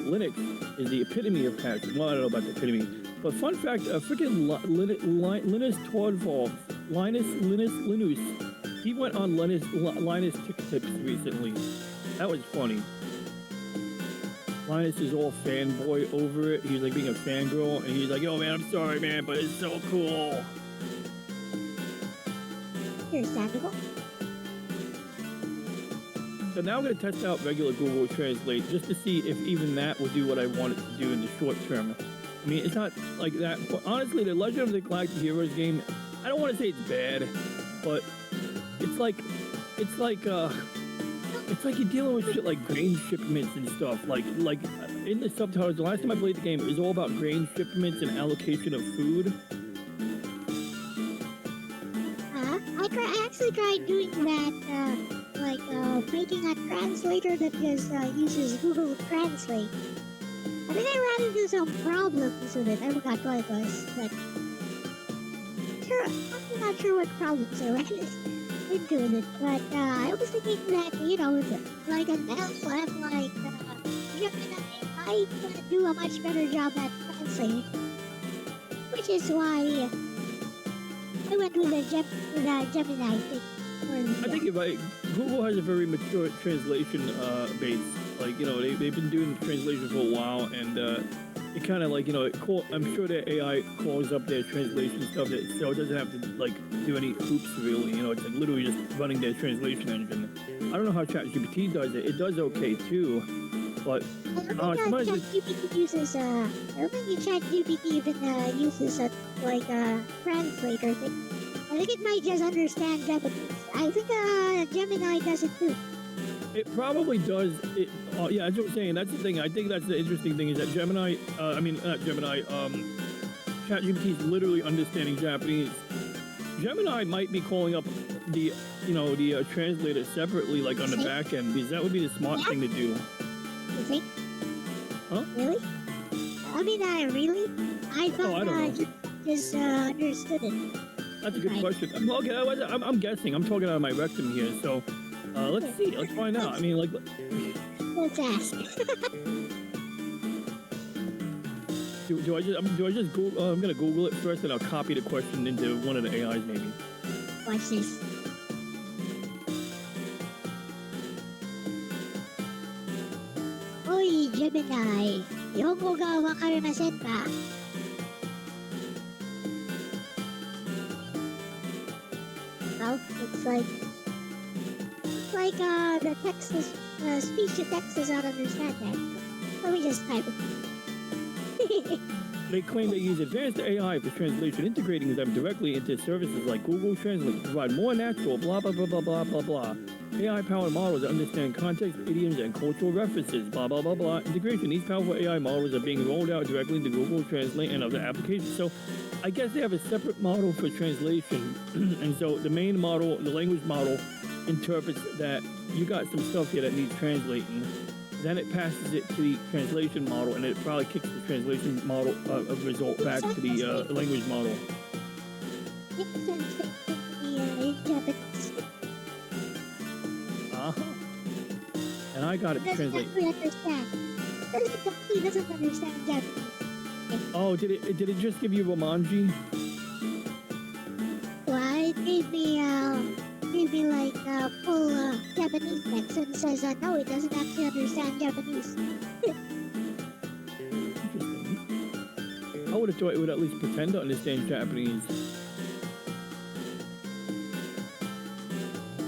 Linux is the epitome of hacks. Well, I don't know about the epitome, but fun fact: freaking Linus Torvalds, he went on Linus Tech Tips recently. That was funny. Linus is all fanboy over it. He's like being a fangirl, and he's like, "Yo, man, I'm sorry, man, but it's so cool." Understandable. So now I'm going to test out regular Google Translate just to see if even that will do what I want it to do in the short term. I mean, it's not like that. But honestly, the Legend of the Galactic Heroes game, I don't want to say it's bad, but it's like you're dealing with shit like grain shipments and stuff. Like in the subtitles, the last time I played the game, it was all about grain shipments and allocation of food. I actually tried doing that, making a translator that just uses Google Translate. I think I ran into some problems with it. I forgot what it was, but I'm not sure what problems I ran into with it. But I was thinking that, like an LLM like Gemini might do a much better job at translating, which is why I went with the Gemini thing. I think you're right. Google has a very mature translation base. Like, they've been doing translation for a while, and it kind of like, I'm sure their AI calls up their translation stuff, so it doesn't have to, like, do any hoops, really. It's like literally just running their translation engine. I don't know how ChatGPT does it. It does okay, too, but... I don't think ChatGPT even uses a translator thing. I think it might just understand Japanese. I think Gemini does it too. It probably does. Yeah, that's what I'm saying. That's the thing. I think that's the interesting thing is that ChatGPT is literally understanding Japanese. Gemini might be calling up the translator separately, like on the back end, because that would be the smart thing to do. You think? Huh? Really? I mean, really? I thought I don't know. just understood it. That's a good question. I'm guessing. I'm talking out of my rectum here, so let's see. Let's find out. I mean, like... Let's ask. do I just Google... I'm going to Google it first, and I'll copy the question into one of the AIs, maybe. Watch this. Oi, Gemini. Yongo ga wakarimasen ka? Well, it's like the text is, speech to text does not understand that. Let me just type it. They claim they use advanced AI for translation, integrating them directly into services like Google Translate to provide more natural blah blah blah blah blah blah blah. AI-powered models that understand context, idioms, and cultural references, blah blah blah blah. Integration. These powerful AI models are being rolled out directly into Google Translate and other applications. So I guess they have a separate model for translation, and so the main model, the language model, interprets that you got some stuff here that needs translating. Then it passes it to the translation model, and it probably kicks the translation model result back to the language model. And I got it to translate. It doesn't understand Japanese. Oh, did it just give you Romanji? Well, it gave me like full Japanese text and says no, it doesn't actually understand Japanese. Interesting. I would have thought it would at least pretend to understand Japanese.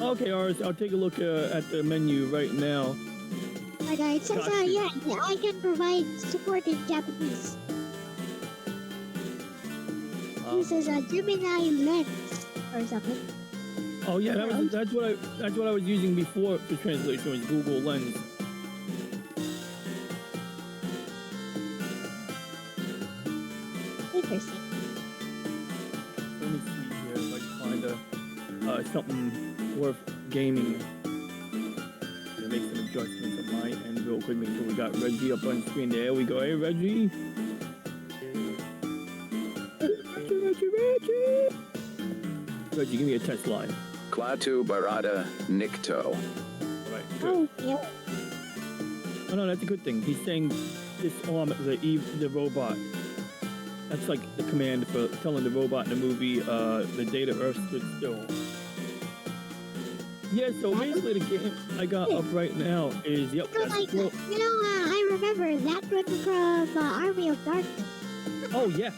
Okay, Aris, I'll take a look at the menu right now. But it says, yeah, I can provide support in Japanese. It says Gemini Lens or something. Oh yeah, that's what I was using before for translation was Google Lens. Interesting. Let me see here if I can find something worth gaming. Gonna make some adjustments on my end real quick. Make sure we got Reggie up on screen. There we go. Hey Reggie. Reggie, give me a test line. Klaatu Barada Nikto. Alright, good. Oh, yeah. Oh no, that's a good thing. He's saying disarm the robot. That's like the command for telling the robot in the movie, the day the Earth stood still. Yeah, so basically the game I got up right now is, yep. So like, I remember that one from Army of Darkness. Oh, yeah.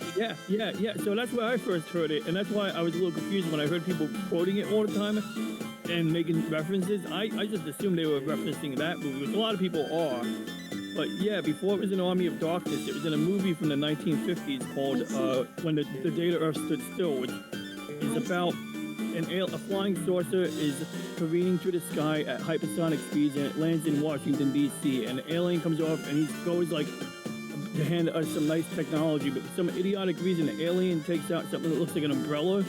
So that's where I first heard it, and that's why I was a little confused when I heard people quoting it all the time and making references. I just assumed they were referencing that movie, which a lot of people are. But yeah, before it was in Army of Darkness, it was in a movie from the 1950s called When the Day the Earth Stood Still, which is about a flying saucer is careening through the sky at hypersonic speeds, and it lands in Washington, D.C., and the alien comes off, and he goes like to hand us some nice technology, but for some idiotic reason, the alien takes out something that looks like an umbrella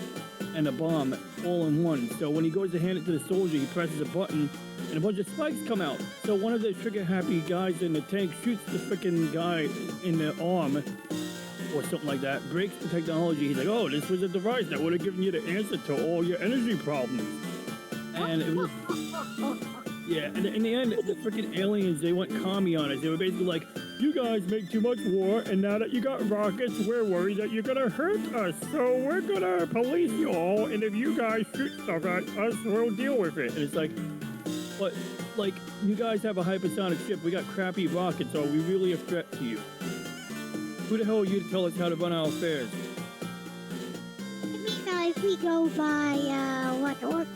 and a bomb all in one. So when he goes to hand it to the soldier, he presses a button, and a bunch of spikes come out. So one of the trigger-happy guys in the tank shoots the freaking guy in the arm, or something like that, breaks the technology. He's like, oh, this was a device that would have given you the answer to all your energy problems. And it was... Yeah, and in the end, the freaking aliens, they went commie on us. They were basically like, you guys make too much war, and now that you got rockets, we're worried that you're gonna hurt us. So we're gonna police you all, and if you guys shoot stuff at us, we'll deal with it. And it's like, but, like, you guys have a hypersonic ship. We got crappy rockets. Are we really a threat to you? Who the hell are you to tell us how to run our affairs? I mean, if we go by what Orc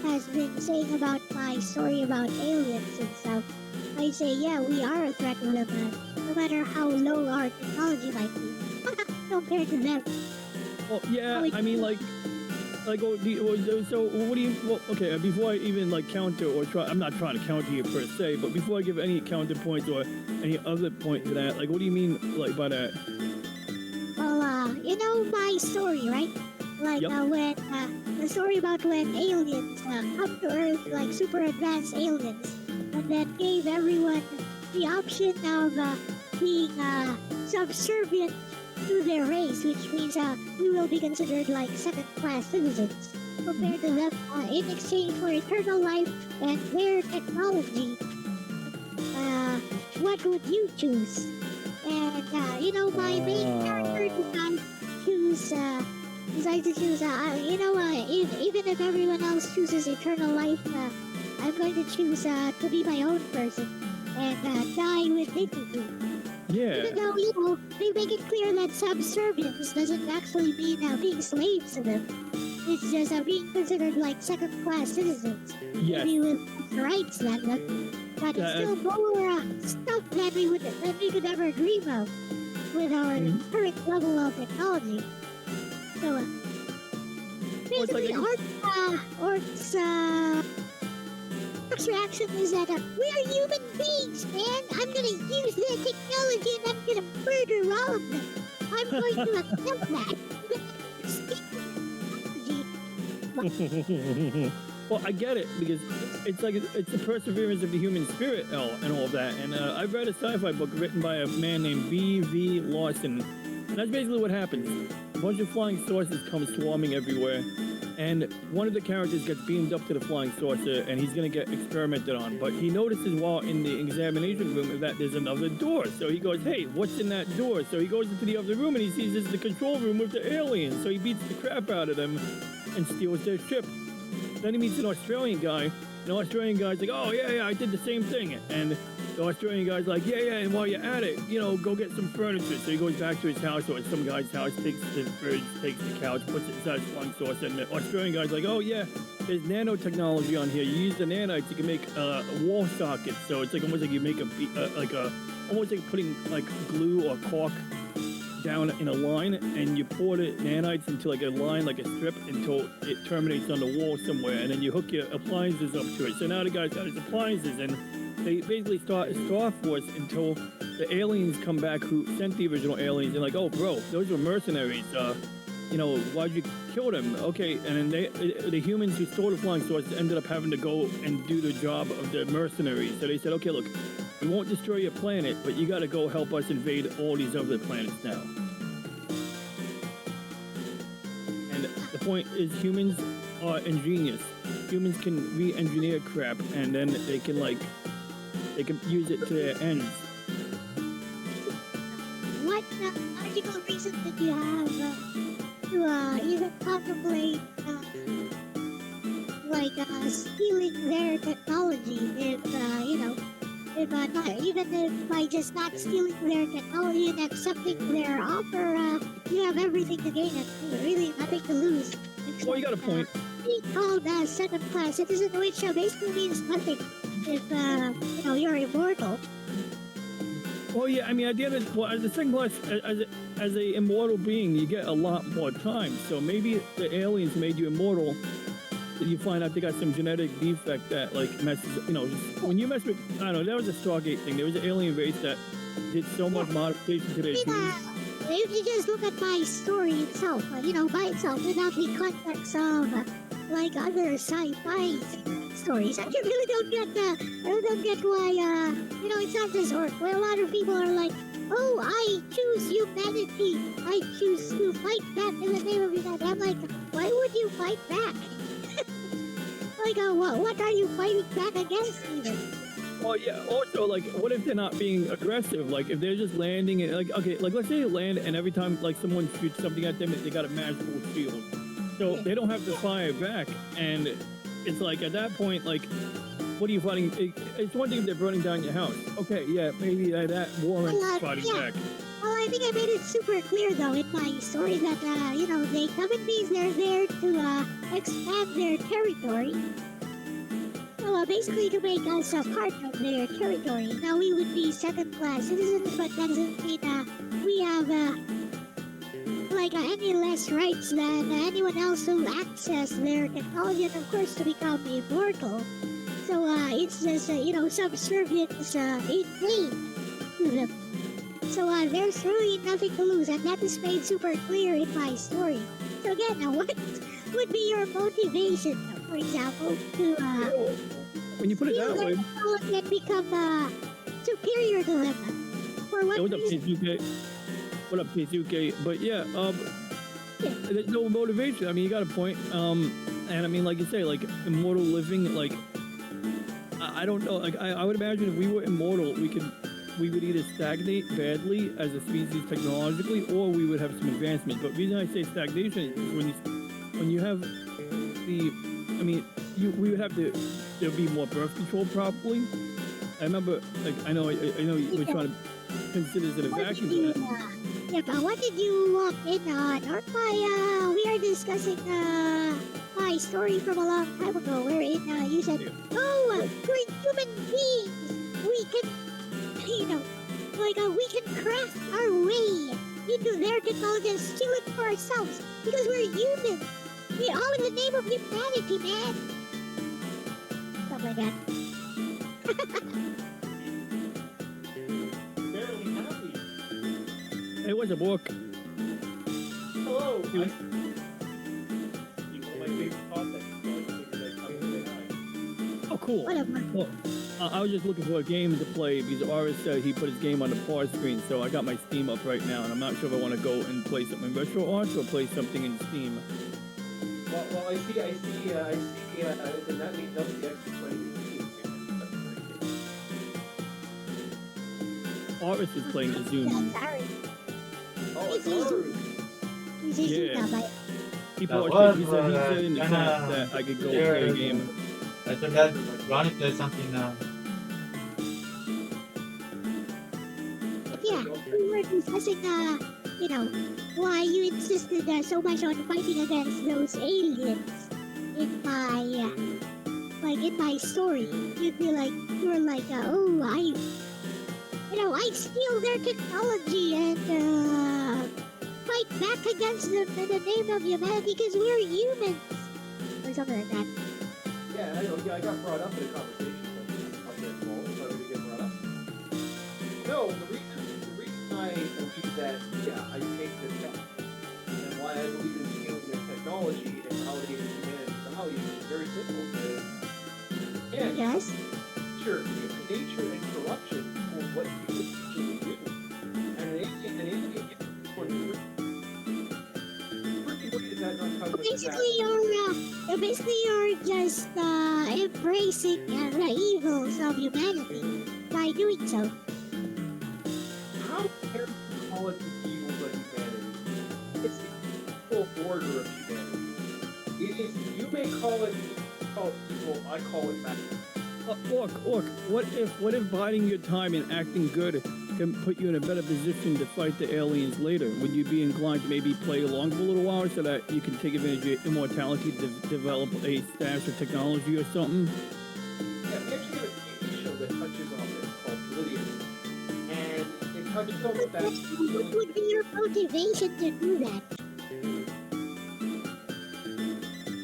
has been saying about my story about aliens and stuff, I say, yeah, we are a threat to them, no matter how low our technology might be, compared to them. Well, yeah, I mean, like, so what do you, well, okay, before I even, like, counter or try, I'm not trying to counter you per se, but before I give any counterpoints or any other point to that, like, what do you mean, like, by that? Well, you know my story, right? Like, yep. When, the story about when aliens come to Earth, like super advanced aliens, and then gave everyone the option of being subservient to their race, which means we will be considered like second-class citizens compared to them in exchange for eternal life and their technology. What would you choose? And my main character decides to choose. Even if everyone else chooses eternal life, I'm going to choose to be my own person and die with dignity. Yeah. Even though, they make it clear that subservience doesn't actually mean being slaves to them. It's just being considered like second-class citizens. Yes. Maybe with rights then, but it's still more stuff than we could ever dream of with our current level of technology. So, basically, Orc's reaction is that we're human beings, man. I'm gonna use their technology and I'm gonna murder all of them. I'm going to accept that. Well, I get it, because it's like it's the perseverance of the human spirit, Elle, and all of that. And I've read a sci-fi book written by a man named B.V. Lawson, and that's basically what happens. A bunch of flying saucers come swarming everywhere, and one of the characters gets beamed up to the flying saucer, and he's going to get experimented on. But he notices while in the examination room that there's another door. So he goes, hey, what's in that door? So he goes into the other room, and he sees this is the control room with the aliens. So he beats the crap out of them and steals their ship. Then he meets an Australian guy, and the Australian guy's like, oh, yeah, I did the same thing. And the Australian guy's like, yeah, and while you're at it, go get some furniture. So he goes back to his house, or some guy's house, takes the fridge, takes the couch, puts it inside his flying saucer, and the Australian guy's like, oh, yeah, there's nanotechnology on here. You use the nanites, you can make wall sockets. So it's like almost like you make almost like putting like glue or caulk down in a line, and you pour the nanites into like a line, like a strip, until it terminates on the wall somewhere, and then you hook your appliances up to it. So now the guy's got his appliances, and they basically start a Star Force until the aliens come back who sent the original aliens, and like, oh bro, those were mercenaries, why'd you kill them? Okay, and then the humans who stole the flying saucers ended up having to go and do the job of the mercenaries. So they said, okay, look, we won't destroy your planet, but you gotta go help us invade all these other planets now. And the point is, humans are ingenious. Humans can re-engineer crap, and then they can, like, they can use it to their ends. What logical reason did you have to even contemplate stealing their technology if not, even if by just not stealing their technology and accepting their offer, you have everything to gain and really nothing to lose. Well, you got a point. Being called second-class citizen, which basically means nothing if you're immortal. Well, yeah, I mean, at the end of as a second class, as a immortal being, you get a lot more time. So maybe the aliens made you immortal. You find out they got some genetic defect that messes. Just, when you mess with, I don't know, that was a Stargate thing. There was an alien race that did so much modification to their genes. If you just look at my story itself, by itself, without the context of other sci-fi stories, I really don't get why it's not this orc where a lot of people are like, oh, I choose humanity, I choose to fight back in the name of humanity. I'm like, why would you fight back? What are you fighting back against even? Well, yeah. Also, what if they're not being aggressive? If they're just landing and let's say they land and every time someone shoots something at them, they got a magical shield, so they don't have to fire back. And it's at that point, what are you fighting? It's one thing if they're burning down your house. Okay, yeah, maybe that warrants fighting back. Well, I think I made it super clear though in my story that they come in peace. They're there to expand their territory. So basically to make us a part of their territory. Now we would be second-class citizens, but that doesn't mean we have any less rights than anyone else who access their technology and of course to become immortal. So it's just subservience in name to them. So there's really nothing to lose, and that is made super clear in my story. So again, what would be your motivation, for example, to when you put it that way, and become superior to them? For what reason? What up, Keisuke? But yeah, there's no motivation. I mean, you got a point. And I mean, like you say, immortal living, I don't know. I would imagine if we were immortal, we would either stagnate badly as a species technologically, or we would have some advancement. But the reason I say stagnation is when you have we would have there'll be more birth control probably. I remember, I know you were trying to consider it a vacuum. But what did you walk in on? Or we are discussing my story from a long time ago, wherein you said, we're human beings. We can, we can craft our way into their technology and steal it for ourselves because we're humans. We're all in the name of humanity, man. Stuff like that. Barely happy. It was a book. Hello. One of my favorite contacts. So I figured I'd come and say hi. Oh, cool. Whatever. Well, I was just looking for a game to play because Aris said he put his game on the pause screen, so I got my Steam up right now, and I'm not sure if I want to go and play something in Retro Arts or play something in Steam. Well, I see. Does that mean nothing actually playing the game? Aris is playing the Zoom. Sorry. Oh, it's Haru. He's easy Yeah. now, He was, he said in the chat that I could go play a game. I thought that Ronnie played something now. Yeah, we were discussing, why you insisted so much on fighting against those aliens in my story. You'd be like, you were like, I steal their technology and fight back against them in the name of humanity because we're humans, or something like that. Yeah, I know. Yeah, I got brought up in a conversation, but I get involved. So I did get brought up. No, the reason I believe that, I take this back, and why I believe in stealing their technology and how they use humanity somehow is very simple. Yes? Nature and corruption for what you usually do. And an alien gets one freaking way does that not come with Basically, you're just embracing the evils of humanity by doing so. How dare you call it the evils of humanity? It's the equal order of humanity. It is. You may call it evil. I call it bad. Look, what if biding your time and acting good can put you in a better position to fight the aliens later? Would you be inclined to maybe play along for a little while so that you can take advantage of your immortality to develop a stash of technology or something? Yeah, we actually have a TV show that touches on this called Brilliant, and it touches on the fact What would be your motivation to do that?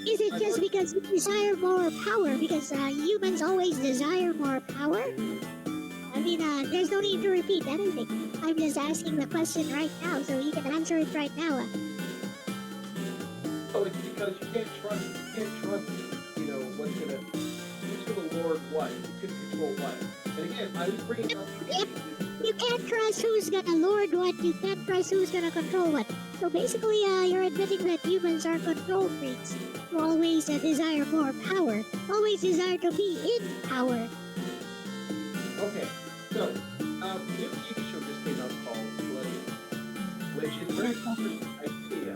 Is it just because you desire more power? Because humans always desire more power? I mean, there's no need to repeat anything. I'm just asking the question right now, so you can answer it right now. oh, it's because you can't trust, what's gonna lord what, who can control what. And again, I was bringing up. You can't trust who's gonna lord what, you can't trust who's gonna control what. So basically, you're admitting that humans are control freaks who always desire more power, always desire to be in power. Okay, so new TV show just came out called Brilliant, which is a very interesting idea.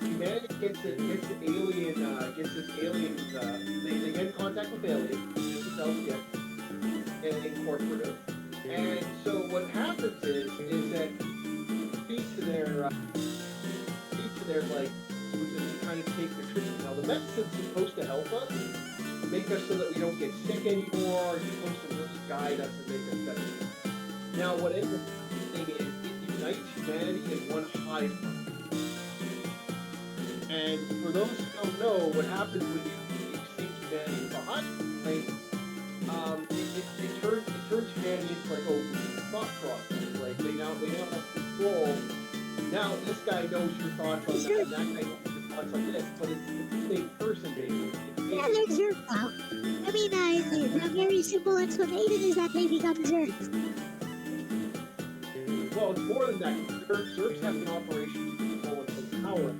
Humanity gets this alien, they get in contact with aliens, just as Elle gets, and incorporative. And so what happens is that feed to their like, to kind of take the treatment. Now the medicine's supposed to help us, make us so that we don't get sick anymore. It's supposed to really guide us and make us better. Now what ends up happening is it unites humanity in one hive mind. And for those who don't know, what happens when you sink humanity into a hive mind, it turns humanity into like a thought process. Like they now have control. Now this guy knows your thoughts on that, and that guy knows your thoughts on this, but it's the same person basically. Yeah, they're jerks now. I mean, the very simple explanation is that they become jerks. Well, it's more than that. Zergs have an operation to control and take power.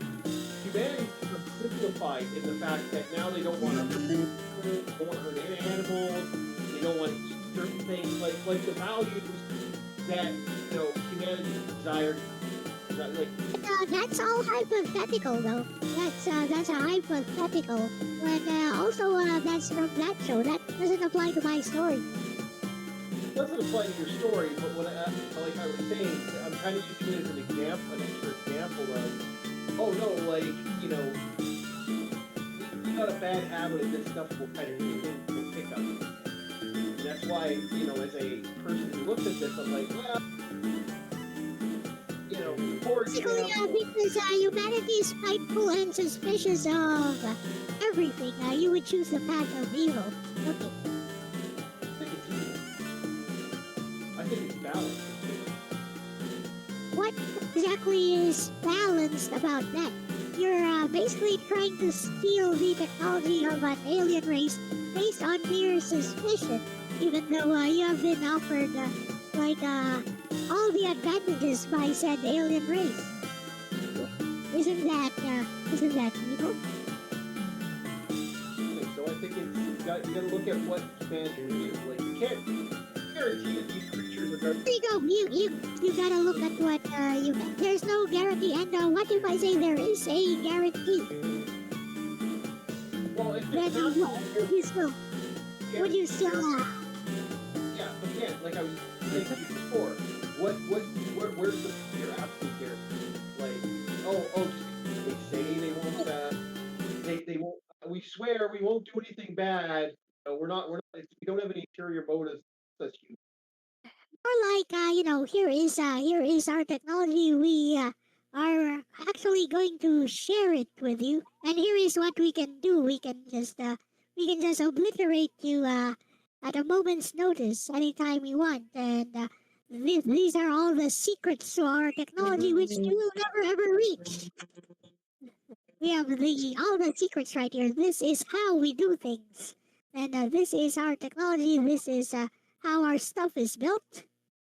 Humanity becomes simplified in the fact that now they don't want to hurt food, they don't want to hurt any animals, they don't want to eat certain things, like the values that humanity desired. That's all hypothetical, though. That's a hypothetical. When also that's from that show. That doesn't apply to my story. It doesn't apply to your story, but what like I was saying, I'm kind of using it as an example, an extra example of, oh no, like we got a bad habit of this stuff. Will kind of will pick up. And that's why as a person who looks at this, I'm like, well. For Basically, example, because humanity is spiteful and suspicious of everything, you would choose the path of evil. Okay. I think it's evil. I think it's balanced. What exactly is balanced about that? You're basically trying to steal the technology of an alien race based on mere suspicion, even though you have been offered, all the advantages by said alien race. Isn't that evil? So I think you got to look at what humanity is. Like you can't guarantee that these creatures are going. There you go. You gotta look at what there's no guarantee. And what if I say there is a guarantee? Well, if Then it's not, would you still yeah, but again, like I was saying to you before, where's the your absolute guarantee? Like, just they say they won't, they won't. We swear we won't do anything bad. We're not. We don't have any ulterior motives. Such you. or like here is our technology. We are actually going to share it with you. And here is what we can do. We can just obliterate you at a moment's notice anytime we want. And these are all the secrets to our technology which you will never ever reach. We have all the secrets right here. This is how we do things. And this is our technology. This is how our stuff is built.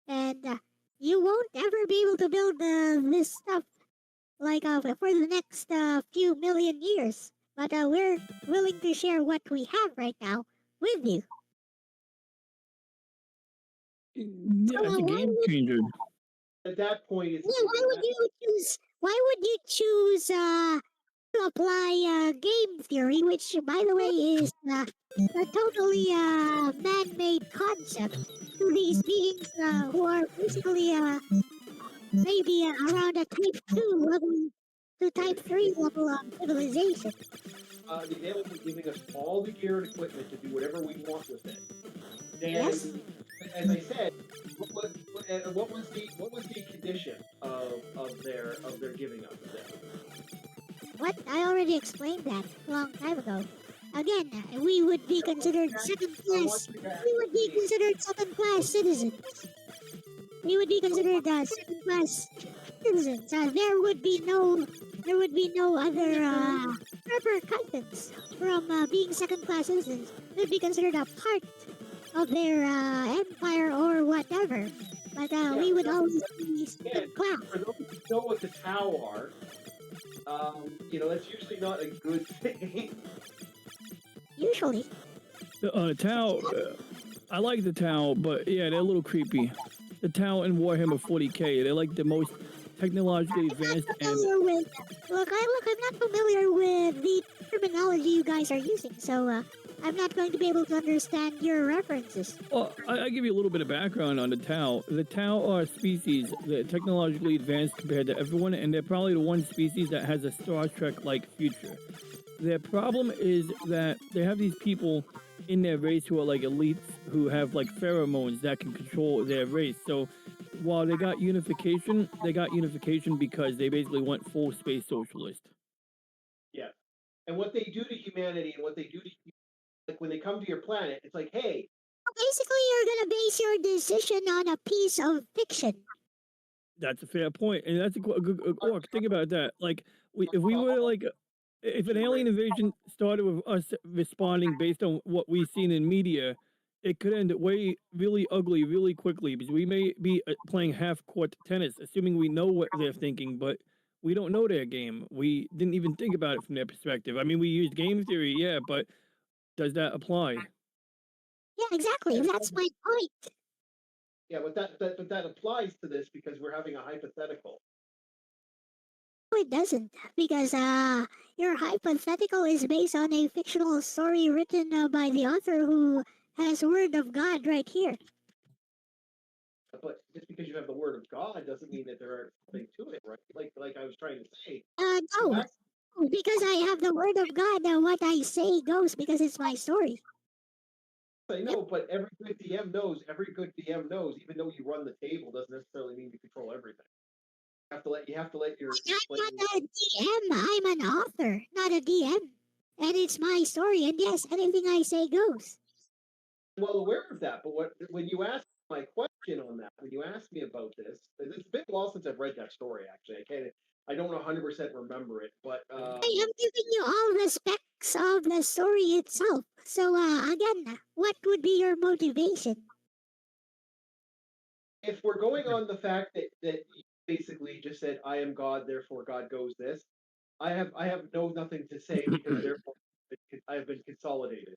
And you won't ever be able to build this stuff for the next few million years. But we're willing to share what we have right now with you. Yeah, So it's a why game would changer. At that point, it's yeah, why would you choose? Why would you choose to apply game theory, which, by the way, is a totally man-made concept to these beings who are basically maybe around a type 2 level to type 3 level of civilization. the aliens giving us all the gear and equipment to do whatever we want with it. Yes? Then, as I said, what was the condition of their giving us this? What? I already explained that a long time ago. Again, we would be considered second I want class. you to We would be actually considered second class citizens. We would be considered second class citizens. There would be no other repercussions from being second class citizens. We'd be considered a part of their empire or whatever. But yeah. we would always be Again, second class. for those who know what the Tau are, that's usually not a good thing. Usually. The Tau, I like the Tau, but yeah, they're a little creepy. The Tau in Warhammer 40k, they're like the most technologically I'm not advanced and familiar with. I'm not familiar with the terminology you guys are using, so I'm not going to be able to understand your references. well, I give you a little bit of background on the Tau. The Tau are a species that are technologically advanced compared to everyone, and they're probably the one species that has a Star Trek-like future. Their problem is that they have these people in their race who are like elites who have like pheromones that can control their race. So while they got unification because they basically went full space socialist. Yeah. And what they do to humanity and what they do to like when they come to your planet, it's like, hey, Basically, you're gonna base your decision on a piece of fiction. That's a fair point, and that's a good orc. Think about that. Like, if we were like, if an alien invasion started with us responding based on what we've seen in media, it could end way really ugly really quickly because we may be playing half court tennis, assuming we know what they're thinking, but we don't know their game. We didn't even think about it from their perspective. I mean, we used game theory, yeah, but does that apply? Yeah, exactly. That's my point. yeah, but that applies to this because we're having a hypothetical. No, it doesn't, because your hypothetical is based on a fictional story written by the author who has word of God right here. But just because you have the word of God doesn't mean that there aren't something to it, right? Like I was trying to say, you No, ask, because I have the word of God. What I say goes because it's my story. I Yep. know, but every good DM knows, even though you run the table, doesn't necessarily mean you control everything. You have to let your I'm not a DM. I'm an author, not a DM. And it's my story. And yes, anything I say goes. well aware of that. But when you ask my question on that, when you ask me about this, it's been a while since I've read that story. Actually, I don't 100% remember it, but I am giving you all the specs of the story itself. So, again, what would be your motivation? if we're going on the fact that you basically just said I am God, therefore God goes this, I have nothing to say because therefore I have been consolidated.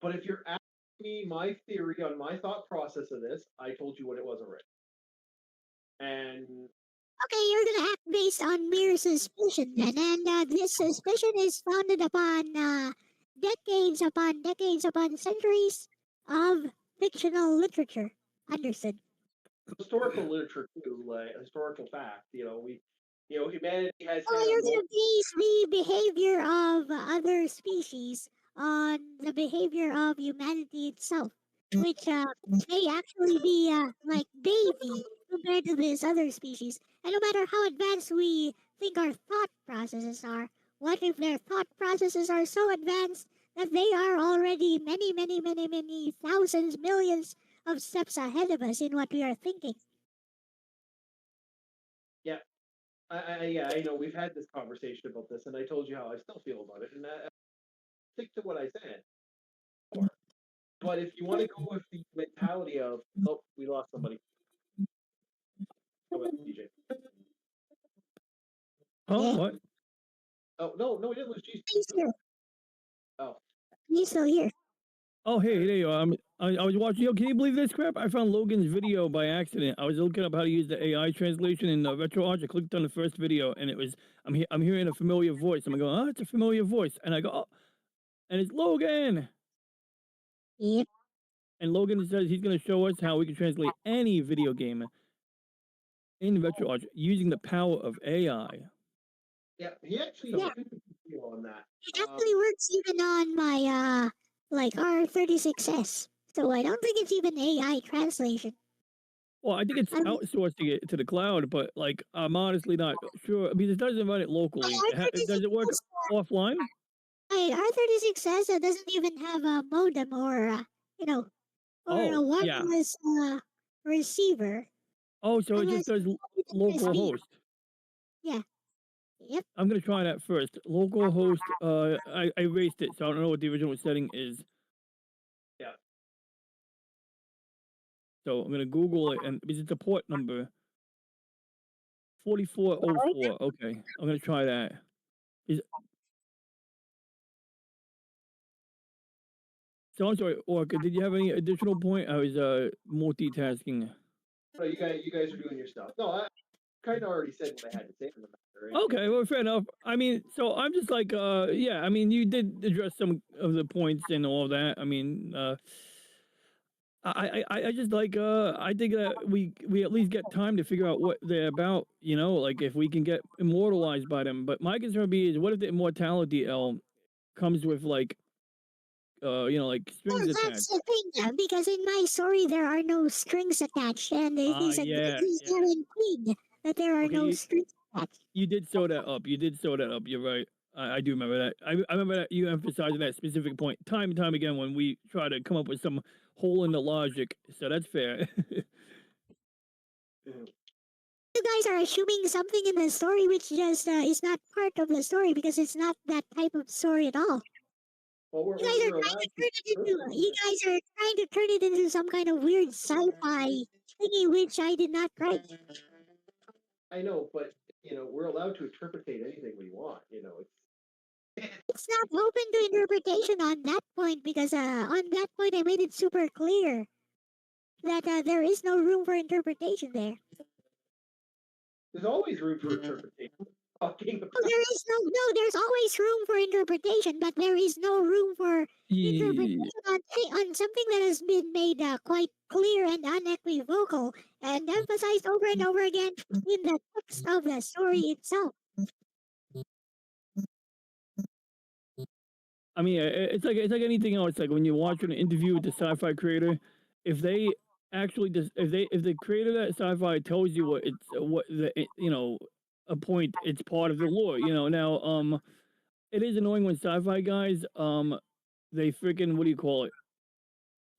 But if you're asking me my theory on my thought process of this, I told you what it was already. And Okay, you're gonna act based on mere suspicion then, and this suspicion is founded upon decades upon centuries of fictional literature. Understood. historical literature too, like historical fact, humanity has Oh, had you're more. gonna base the behavior of other species on the behavior of humanity itself, which may actually be like baby compared to this other species. And no matter how advanced we think our thought processes are, what if their thought processes are so advanced that they are already many thousands, millions of steps ahead of us in what we are thinking? Yeah, I know we've had this conversation about this, and I told you how I still feel about it, and I stick to what I said before. But if you want to go with the mentality of, oh, we lost somebody. Go ahead, DJ. Oh, Yeah, what? Oh no, we didn't lose Jesus. he's here. Oh, He's still here. Oh, hey, there you are. I was watching. Yo, can you believe this crap? I found Logan's video by accident. I was looking up how to use the AI translation in RetroArch. I clicked on the first video, and it was I'm hearing a familiar voice. I'm going, oh, it's a familiar voice, and I go, oh, and it's Logan. Yep. And Logan says he's going to show us how we can translate any video game in RetroArch using the power of AI. Yeah, he actually Yeah. did a video on that. It actually works even on my like R36S. So I don't think it's even AI translation. Well, I think it's outsourcing it to the cloud, but like I'm honestly not sure because it doesn't run it locally. Does it work offline? R36S doesn't even have a modem or or a wireless receiver. Oh, so it just does local host. Yeah. Yep. I'm gonna try that first. Local host. I erased it, so I don't know what the original setting is. Yeah. So I'm gonna Google it, and because it's a port number 4404. Okay, I'm gonna try that. So I'm sorry, Orca. Did you have any additional point? I was multitasking. No, you guys are doing your stuff. No, I kind of already said what I had to say on the matter. Right? Okay, well, fair enough. I mean, so I'm just like, yeah. I mean, you did address some of the points and all that. I mean, I just like, I think that we at least get time to figure out what they're about. You know, like if we can get immortalized by them. But my concern would be is what if the immortality Elle comes with like, like strings attached. That's the thing, because in my story there are no strings attached, and he's guaranteed that there are no strings attached. You did sew that up. You're right. I do remember that. I remember that you emphasizing that specific point time and time again when we try to come up with some hole in the logic. So that's fair. You guys are assuming something in the story which just is not part of the story because it's not that type of story at all. Well, You guys are trying to turn it into some kind of weird sci-fi thingy which I did not write. I know, but we're allowed to interpretate anything we want. It's not open to interpretation on that point because on that point I made it super clear that there is no room for interpretation there. There's always room for interpretation. There's always room for interpretation, but there is no room for interpretation on something that has been made quite clear and unequivocal and emphasized over and over again in the text of the story itself. I mean, it's like anything else. Like when you watch an interview with the sci-fi creator, if they actually if the creator of that sci-fi tells you a point, it's part of the lore. Now it is annoying when sci-fi guys they freaking what do you call it?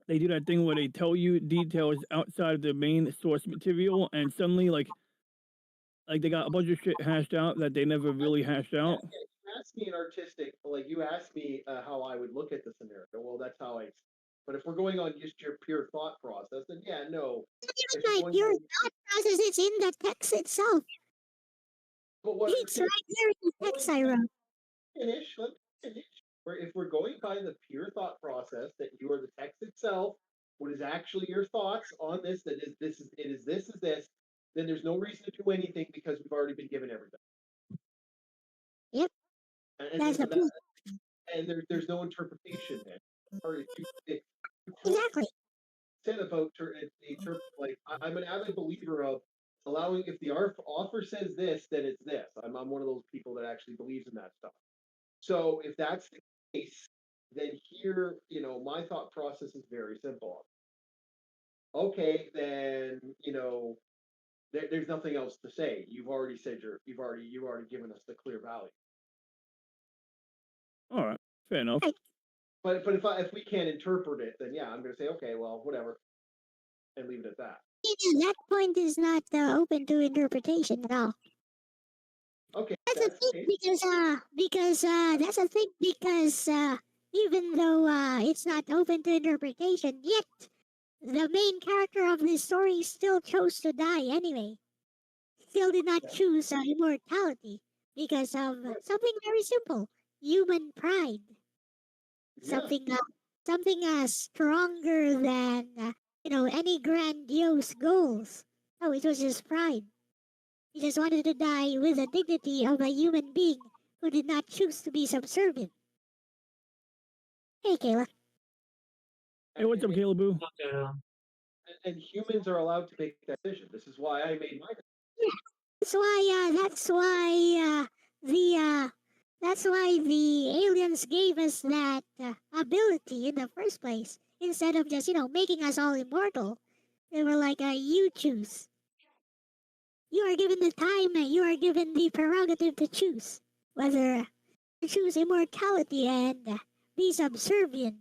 They do that thing where they tell you details outside of the main source material, and suddenly like they got a bunch of shit hashed out that they never really hashed out. You asked me you asked me how I would look at the scenario. Well, that's how I. But if we're going on just your pure thought process, then yeah, no. Your thought process is in the text itself. But what it's right there in the text I wrote. Let me finish. If we're going by the pure thought process that you are the text itself, what is actually your thoughts on this? That is this, then there's no reason to do anything because we've already been given everything. Yep. That's the point. And there's no interpretation then. Exactly. Said about like I'm an avid believer of allowing if the author says this, then it's this. I'm one of those people that actually believes in that stuff. So if that's the case, then here, my thought process is very simple. Okay, then there's nothing else to say. You've already said you've already given us the clear value. All right, fair enough. But if we can't interpret it, then yeah, I'm going to say okay, well, whatever, and leave it at that. That point is not open to interpretation at all. Okay, that's a thing because even though it's not open to interpretation, yet the main character of this story still chose to die anyway. Still did not choose immortality because of something very simple: human pride. Something something stronger than any grandiose goals. Oh, it was just pride. He just wanted to die with the dignity of a human being who did not choose to be subservient. Hey, Kayla. Hey, what's up, Caleb? Boo? But, And humans are allowed to make that decision. This is why I made my decision. That's why. That's why the aliens gave us that ability in the first place. Instead of just making us all immortal, they were like, you choose. You are given the time. You are given the prerogative to choose whether to choose immortality and be subservient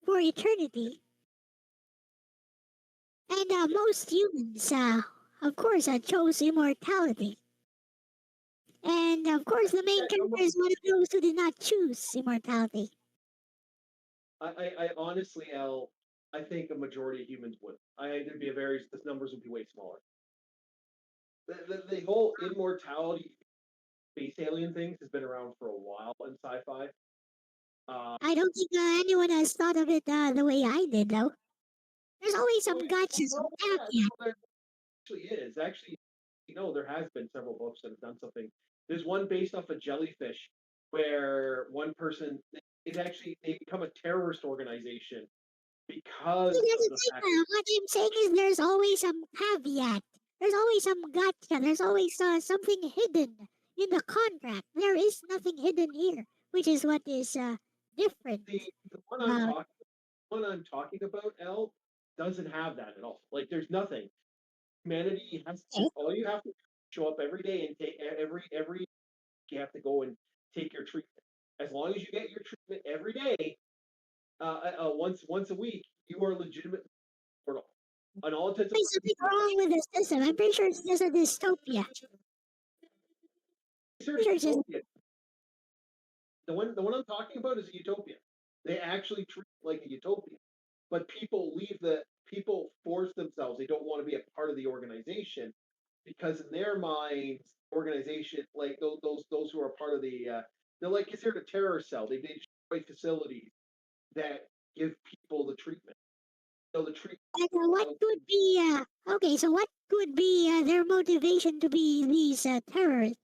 for eternity. And most humans, of course, chose immortality. And of course, the main character is one of those who did not choose immortality. I honestly, Elle, I think a majority of humans would. There'd be the numbers would be way smaller. The whole immortality space alien things has been around for a while in sci-fi. I don't think anyone has thought of it the way I did, though. There's always some gotchas, some caveats. There actually is. Actually, there has been several books that have done something. There's one based off a jellyfish where one person they become a terrorist organization because See, of that's the the fact thing, what I'm saying is there's always some caveat. There's always some gotcha. There's always something hidden in the contract. There is nothing hidden here, which is what is different. the one I'm talking about, Elle, doesn't have that at all. Like there's nothing. Humanity has all you have to show up every day and take every you have to go and take your treatment. As long as you get your treatment every day, once a week, you are legitimate mortal. On all intents and There's something wrong with this system. I'm pretty sure it's just a dystopia. Utopia. The one I'm talking about is a utopia. They actually treat it like a utopia, but people force themselves. They don't want to be a part of the organization because in their minds, organization like those who are part of they're like considered a terror cell. They destroy facilities that give people the treatment. So the treatment. And what could be okay? So what could be their motivation to be these terrorists?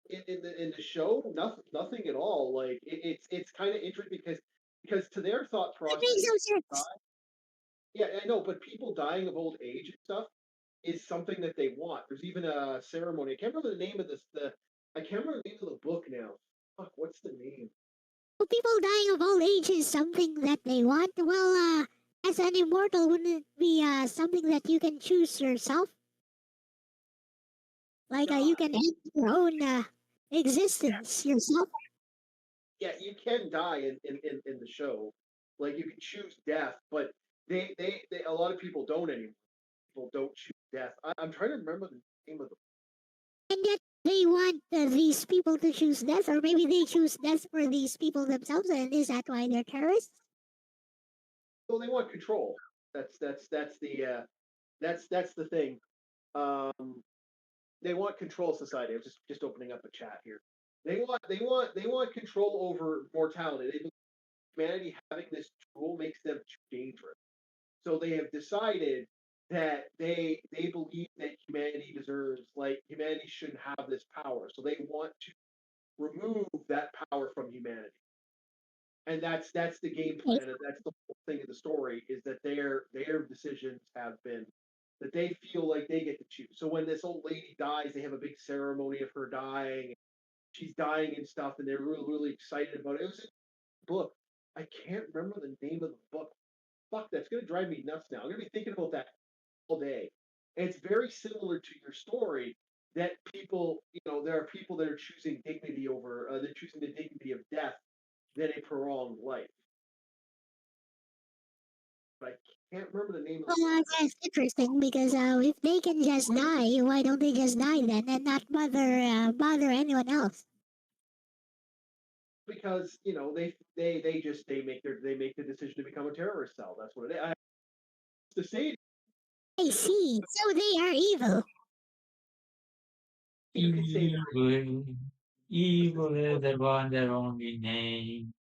In the show, nothing at all. Like it's kind of interesting because to their thought It process, makes no sense. yeah, I know, but people dying of old age and stuff is something that they want. There's even a ceremony. I can't remember the name of I can't remember the name of the book now. Fuck, what's the name? Well, people dying of old age is something that they want. Well, as an immortal, wouldn't it be something that you can choose yourself? Like you can end your own existence yourself. Yeah, you can die in the show. Like you can choose death, but they a lot of people don't anymore. People don't choose death. I'm trying to remember the name of the. And yet they want these people to choose death, or maybe they choose death for these people themselves, and is that why they're terrorists? Well, they want control. That's the thing. Um, they want control of society. I was just opening up a chat here. They want control over mortality. They believe humanity having this tool makes them too dangerous. So they have decided that they believe that humanity shouldn't have this power. So they want to remove that power from humanity. And that's the game plan, and that's the whole thing of the story is that their decisions have been that they feel like they get to choose. So when this old lady dies, they have a big ceremony of her dying. She's dying and stuff, and they're really excited about it. It was in a book. I can't remember the name of the book. Fuck, that's gonna drive me nuts now. I'm gonna be thinking about that all day. And it's very similar to your story that there are people that are choosing dignity over, they're choosing the dignity of death than a prolonged life. But I can't remember the name of the Well, that's interesting because if they can just die, why don't they just die then and not bother anyone else? because they make the decision to become a terrorist cell. That's what it is. To say I see. So they are evil. you can say evil, evil is the one that only name.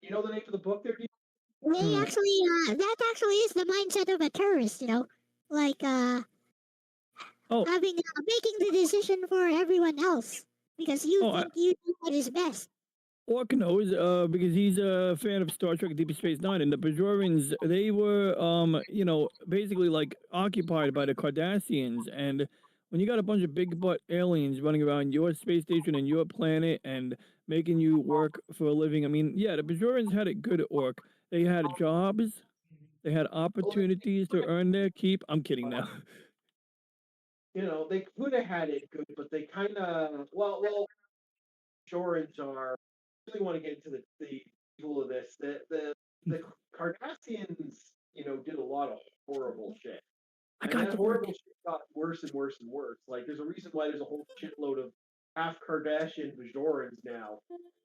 You know the name of the book there? They Hmm. actually, that actually is the mindset of a terrorist, like, Oh, making the decision for everyone else because you oh, think you do what is best. Orc knows, because he's a fan of Star Trek Deep Space Nine, and the Bajorans, they were, basically like occupied by the Cardassians, and when you got a bunch of big butt aliens running around your space station and your planet and making you work for a living, I mean, yeah, the Bajorans had it good at Orc. They had jobs, they had Well, opportunities to earn their keep. I'm kidding now. they could have had it good, but they kind of Jorans are really want to get into the evil of this. The Cardassians, did a lot of horrible shit. I And got that to work. horrible shit got worse and worse and worse. Like, there's a reason why there's a whole shitload of half Kardashian Bajorans now.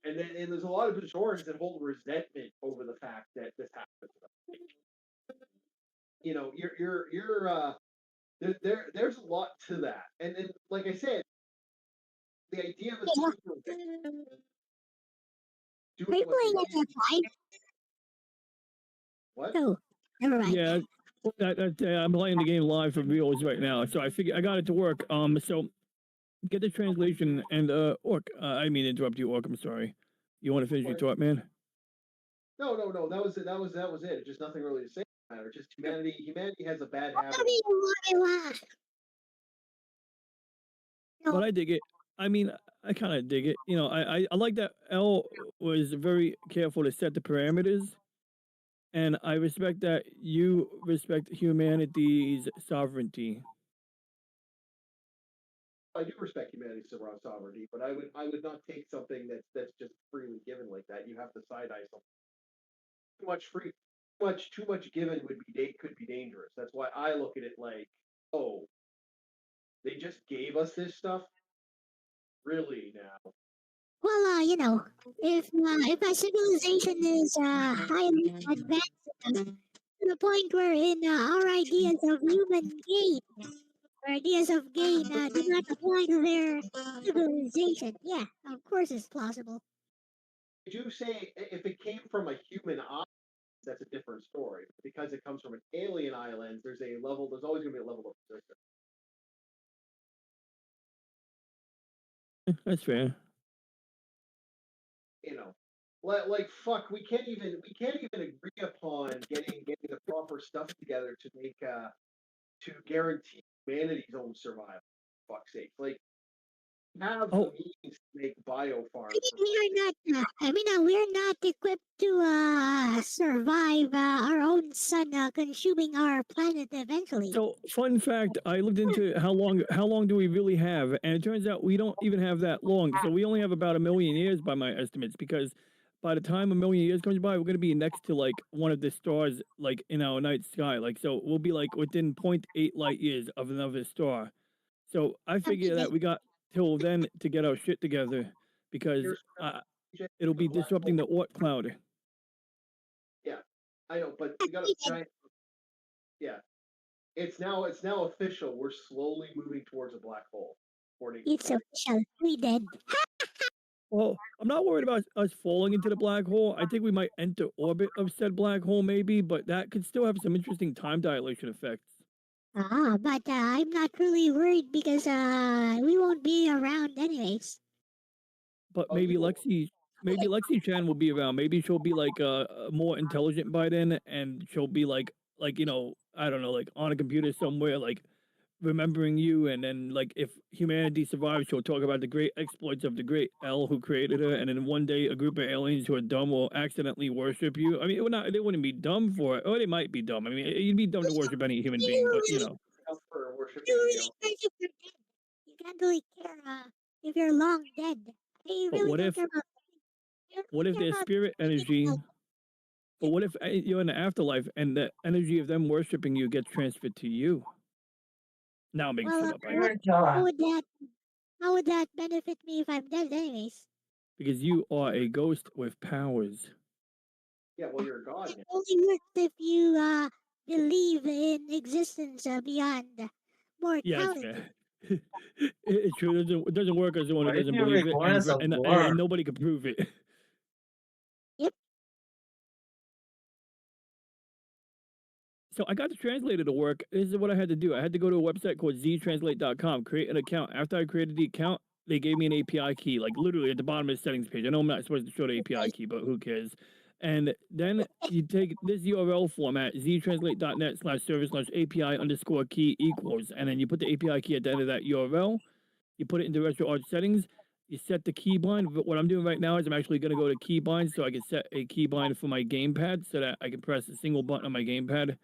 And there's a lot of Bajorans that hold resentment over the fact that this happened to them. There's a lot to that. And then, like I said, the idea of a Yeah. super Are doing you what they playing did. FF5? What? No, never mind. Yeah, I'm playing the game live for viewers right now, so I figure I got it to work. So get the translation and Orc. I mean, interrupt you, Orc. I'm sorry. You want to finish your thought, man? No. That was it. That was it. Just nothing really to say about it. Just humanity. Humanity has a bad habit Whatever of. you want to But no, I dig it. I mean, I kind of dig it. I like that Elle was very careful to set the parameters, and I respect that you respect humanity's sovereignty. I do respect humanity's sovereignty, but I would not take something that's just freely given like that. You have to side eye something. Too much free, too much given could be dangerous. That's why I look at it like, oh, they just gave us this stuff, really now. well, if a civilization is highly advanced enough to the point wherein our ideas of human gain or ideas of gain do not apply to their civilization, yeah, of course it's plausible. Did you say if it came from a human eye, that's a different story. Because it comes from an alien island, there's a level. There's always going to be a level of resistance. That's fair. You know, like fuck, we can't even agree upon getting the proper stuff together to make to guarantee humanity's own survival. For fuck's sake, like have the Oh, means to make biofarms. We're not equipped to survive our own sun consuming our planet eventually. so fun fact, I looked into how long do we really have, and it turns out we don't even have that long. So we only have about 1,000,000 years by my estimates, because by the time 1,000,000 years comes by, we're gonna be next to like one of the stars, like in our night sky. Like, so we'll be like within .8 light years of another star. So I figure that we got till then to get our shit together, because Here's it'll the be black disrupting hole. the Oort cloud. Yeah, I know, but we got a giant. Yeah, it's now official. We're slowly moving towards a black hole, according to It's science. official. We dead. Well, I'm not worried about us falling into the black hole. I think we might enter orbit of said black hole, maybe, but that could still have some interesting time dilation effects. But I'm not really worried because we won't be around anyways. But Oh, you will. maybe Lexi Chan will be around. Maybe she'll be like more intelligent by then, and she'll be like I don't know, like on a computer somewhere, like remembering you, and then like if humanity survives, she'll talk about the great exploits of the great Elle who created her, and then one day a group of aliens who are dumb will accidentally worship you. I mean, they wouldn't be dumb for it, or they might be dumb. I mean, you'd be dumb to worship any human being, but You Up for worshiping the really care if you're dead. You can't really care if you're long dead. You but really don't care about. You don't what really if care their about. spirit energy? But what if you're in the afterlife and the energy of them worshiping you gets transferred to you? Now I'm making Well, shit up, I know, how, how would that how would that benefit me if I'm dead anyways? because you are a ghost with powers. Yeah, well, you're a god It now. only works if you believe in existence beyond Yes, mortality. man. It's true. It doesn't work as someone who Why is doesn't your believe it, recordings so and blur? nobody can prove it. Yep. So I got the translator to work. This is what I had to do. I had to go to a website called ztranslate.com, create an account. After I created the account, they gave me an API key, like literally at the bottom of the settings page. I know I'm not supposed to show the API key, but who cares? And then you take this URL format, ztranslate.net/service/API_key equals, and then you put the API key at the end of that URL. You put it into RetroArch settings. You set the keybind. But what I'm doing right now is I'm actually going to go to keybind so I can set a keybind for my gamepad so that I can press a single button on my gamepad.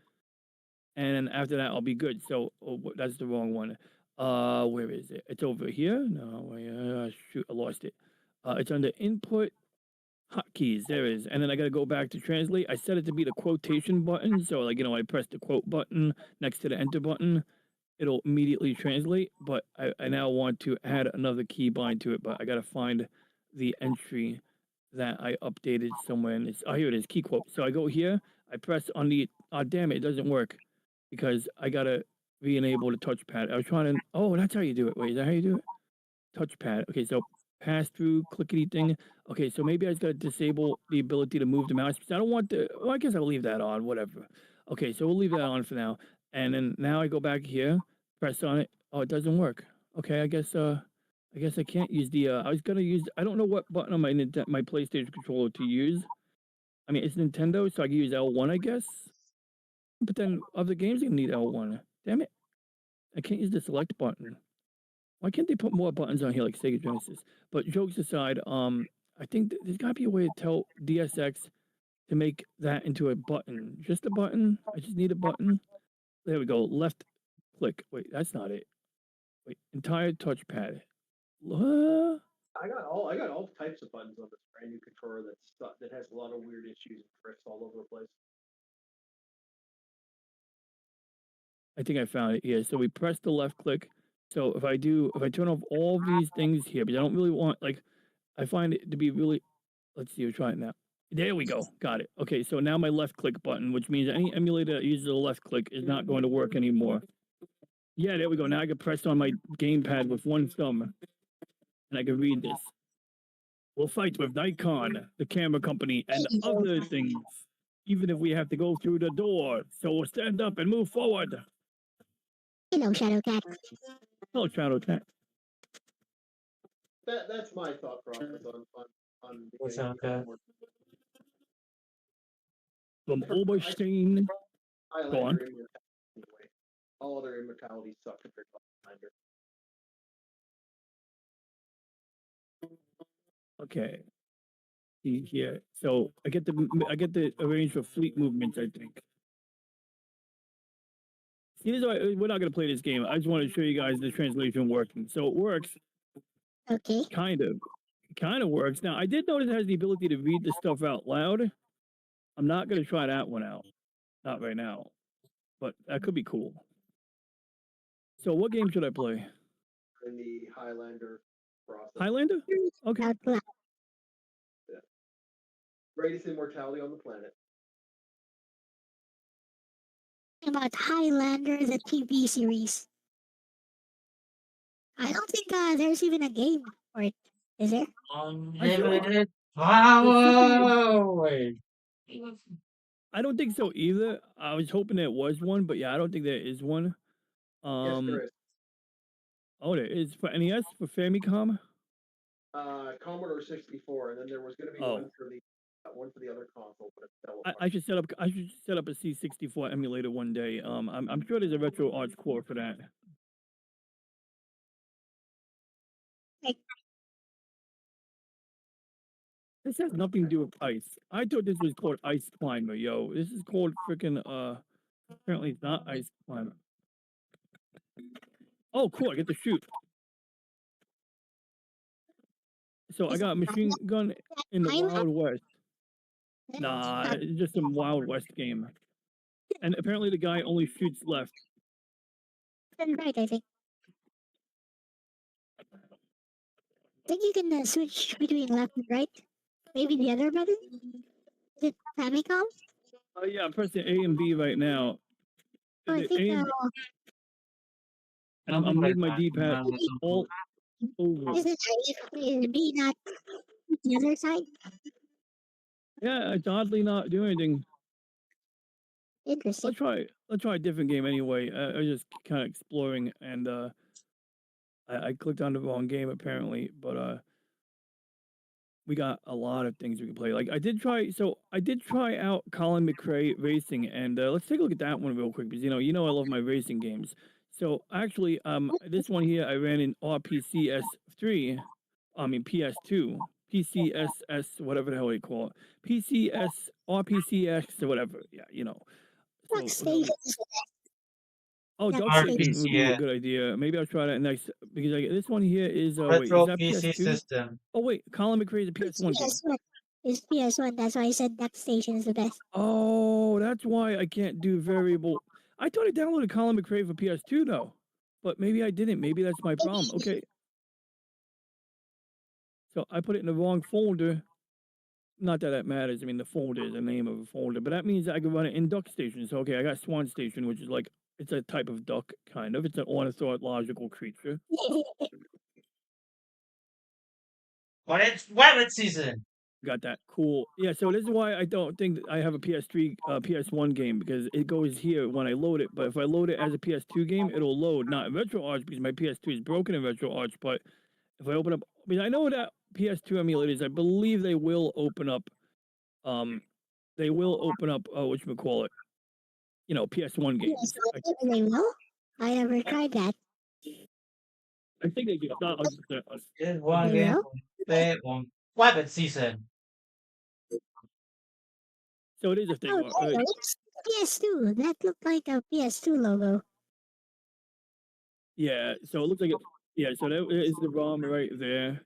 And then after that, I'll be good. So that's the wrong one. Where is it? It's over here. No, shoot, I lost it. It's under input hotkeys. There it is. And then I got to go back to translate. I set it to be the quotation button. So like, I press the quote button next to the enter button. It'll immediately translate. But I now want to add another keybind to it. But I got to find the entry that I updated somewhere in this. Oh, here it is. Key quote. So I go here. I press on the. Oh, damn it. It doesn't work. Because I gotta re-enable the touchpad. I was trying to. Oh, that's how you do it. Wait, is that how you do it? Touchpad. Okay, so pass through clickety thing. Okay, so maybe I just gotta disable the ability to move the mouse. I don't want the. Well, I guess I'll leave that on. Whatever. Okay, so we'll leave that on for now. And then now I go back here, press on it. Oh, it doesn't work. Okay, I guess I can't use the. I was gonna use. I don't know what button on my PlayStation controller to use. I mean, it's Nintendo, so I can use L1, I guess. But then other games you need L1. Damn it. I can't use the select button. Why can't they put more buttons on here like Sega Genesis? But jokes aside, I think there's gotta be a way to tell DSX to make that into a button. Just a button. I just need a button. There we go. Left click. Wait, that's not it. Wait, entire touchpad. I got all types of buttons on this brand new controller that has a lot of weird issues and tricks all over the place. I think I found it here. So we press the left click. So if I turn off all these things here, because I don't really want, like, I find it to be really, let's see, we're trying now. There we go. Got it. Okay, so now my left click button, which means any emulator that uses the left click is not going to work anymore. Yeah, there we go. Now I can press on my gamepad with one thumb, and I can read this. We'll fight with Nikon, the camera company, and other things, even if we have to go through the door. So we'll stand up and move forward. Hello, Shadow Cat. Hello, Shadow Cat. That's my thought process on the What's game. up, Cat? From Oberstein. Go on. Anyway. All other immortalities suck compared to Highlander. Okay. See here. So I get the arrange for fleet movements, I think. See, this is why we're not gonna play this game. I just want to show you guys the translation working. So it works. Okay. Kind of works. Now I did notice it has the ability to read the stuff out loud. I'm not gonna try that one out. Not right now. But that could be cool. So what game should I play? In the Highlander process. Highlander? Okay. Out loud. Greatest immortality on the planet. About Highlander, the TV series. I don't think there's even a game for it. Is there? Unlimited power. I don't think so either. I was hoping there was one, but yeah, I don't think there is one. Yes, there is. Oh, there is for NES, for Famicom. Commodore 64, and then there was going to be one for the other console, but it fell apart. I should set up a C64 emulator one day. I'm sure there's a RetroArch core for that. This has nothing to do with ice. I thought this was called Ice Climber, yo. This is called freaking apparently it's not Ice Climber. Oh, cool, I get to shoot. So I got a machine gun in the Wild West. Nah, it's just some Wild West game. And apparently the guy only shoots left. Right, I think. I think you can switch between left and right. Maybe the other button? Is it Famicom? Oh yeah, I'm pressing A and B right now. Oh, I think I'm moving my D-pad all over. is B not the other side? Yeah, it's oddly not doing anything. Interesting. Let's try a different game anyway. I was just kind of exploring, and I clicked on the wrong game apparently, but we got a lot of things we can play. Like I did try out Colin McRae Racing, and let's take a look at that one real quick because I love my racing games. So actually, this one here I ran in RPCS3, I mean PS2, PCSS, whatever the hell you call it, PCS, RPCX or whatever. Yeah, Duck So Station. oh, Duck Dog Station. Station would be a RPCS. good idea. Maybe I'll try that next because this one here is wait, is Retro that PC PS2? system. Oh wait, Colin McRae is a It's PS1 game. PS1. It's PS1. That's why I said Duck Station is the best. Oh, that's why I can't do variable. I thought I downloaded Colin McRae for PS2 though, but maybe I didn't. Maybe that's my problem. Okay, so I put it in the wrong folder. Not that matters. I mean, the folder is the name of a folder, but that means I can run it in Duck Station. So okay, I got Swan Station, which is like it's a type of duck, kind of. It's an ornithological creature. But it's weapon season. Got that cool. Yeah, so this is why I don't think that I have a PS3, PS1 game because it goes here when I load it. But if I load it as a PS2 game, it'll load not in RetroArch because my PS2 is broken in RetroArch. But if I open up, I mean, I know that PS2 emulators, I believe they will open up, whatchamacallit, PS1 games. They will. I never tried that. I think they do. Not 100%. Just one They game. will. Play one. Weapon season. So it is a thing. Oh, there it is. PS2. That looked like a PS2 logo. Yeah, so it looks like it. Yeah, so that is the ROM right there.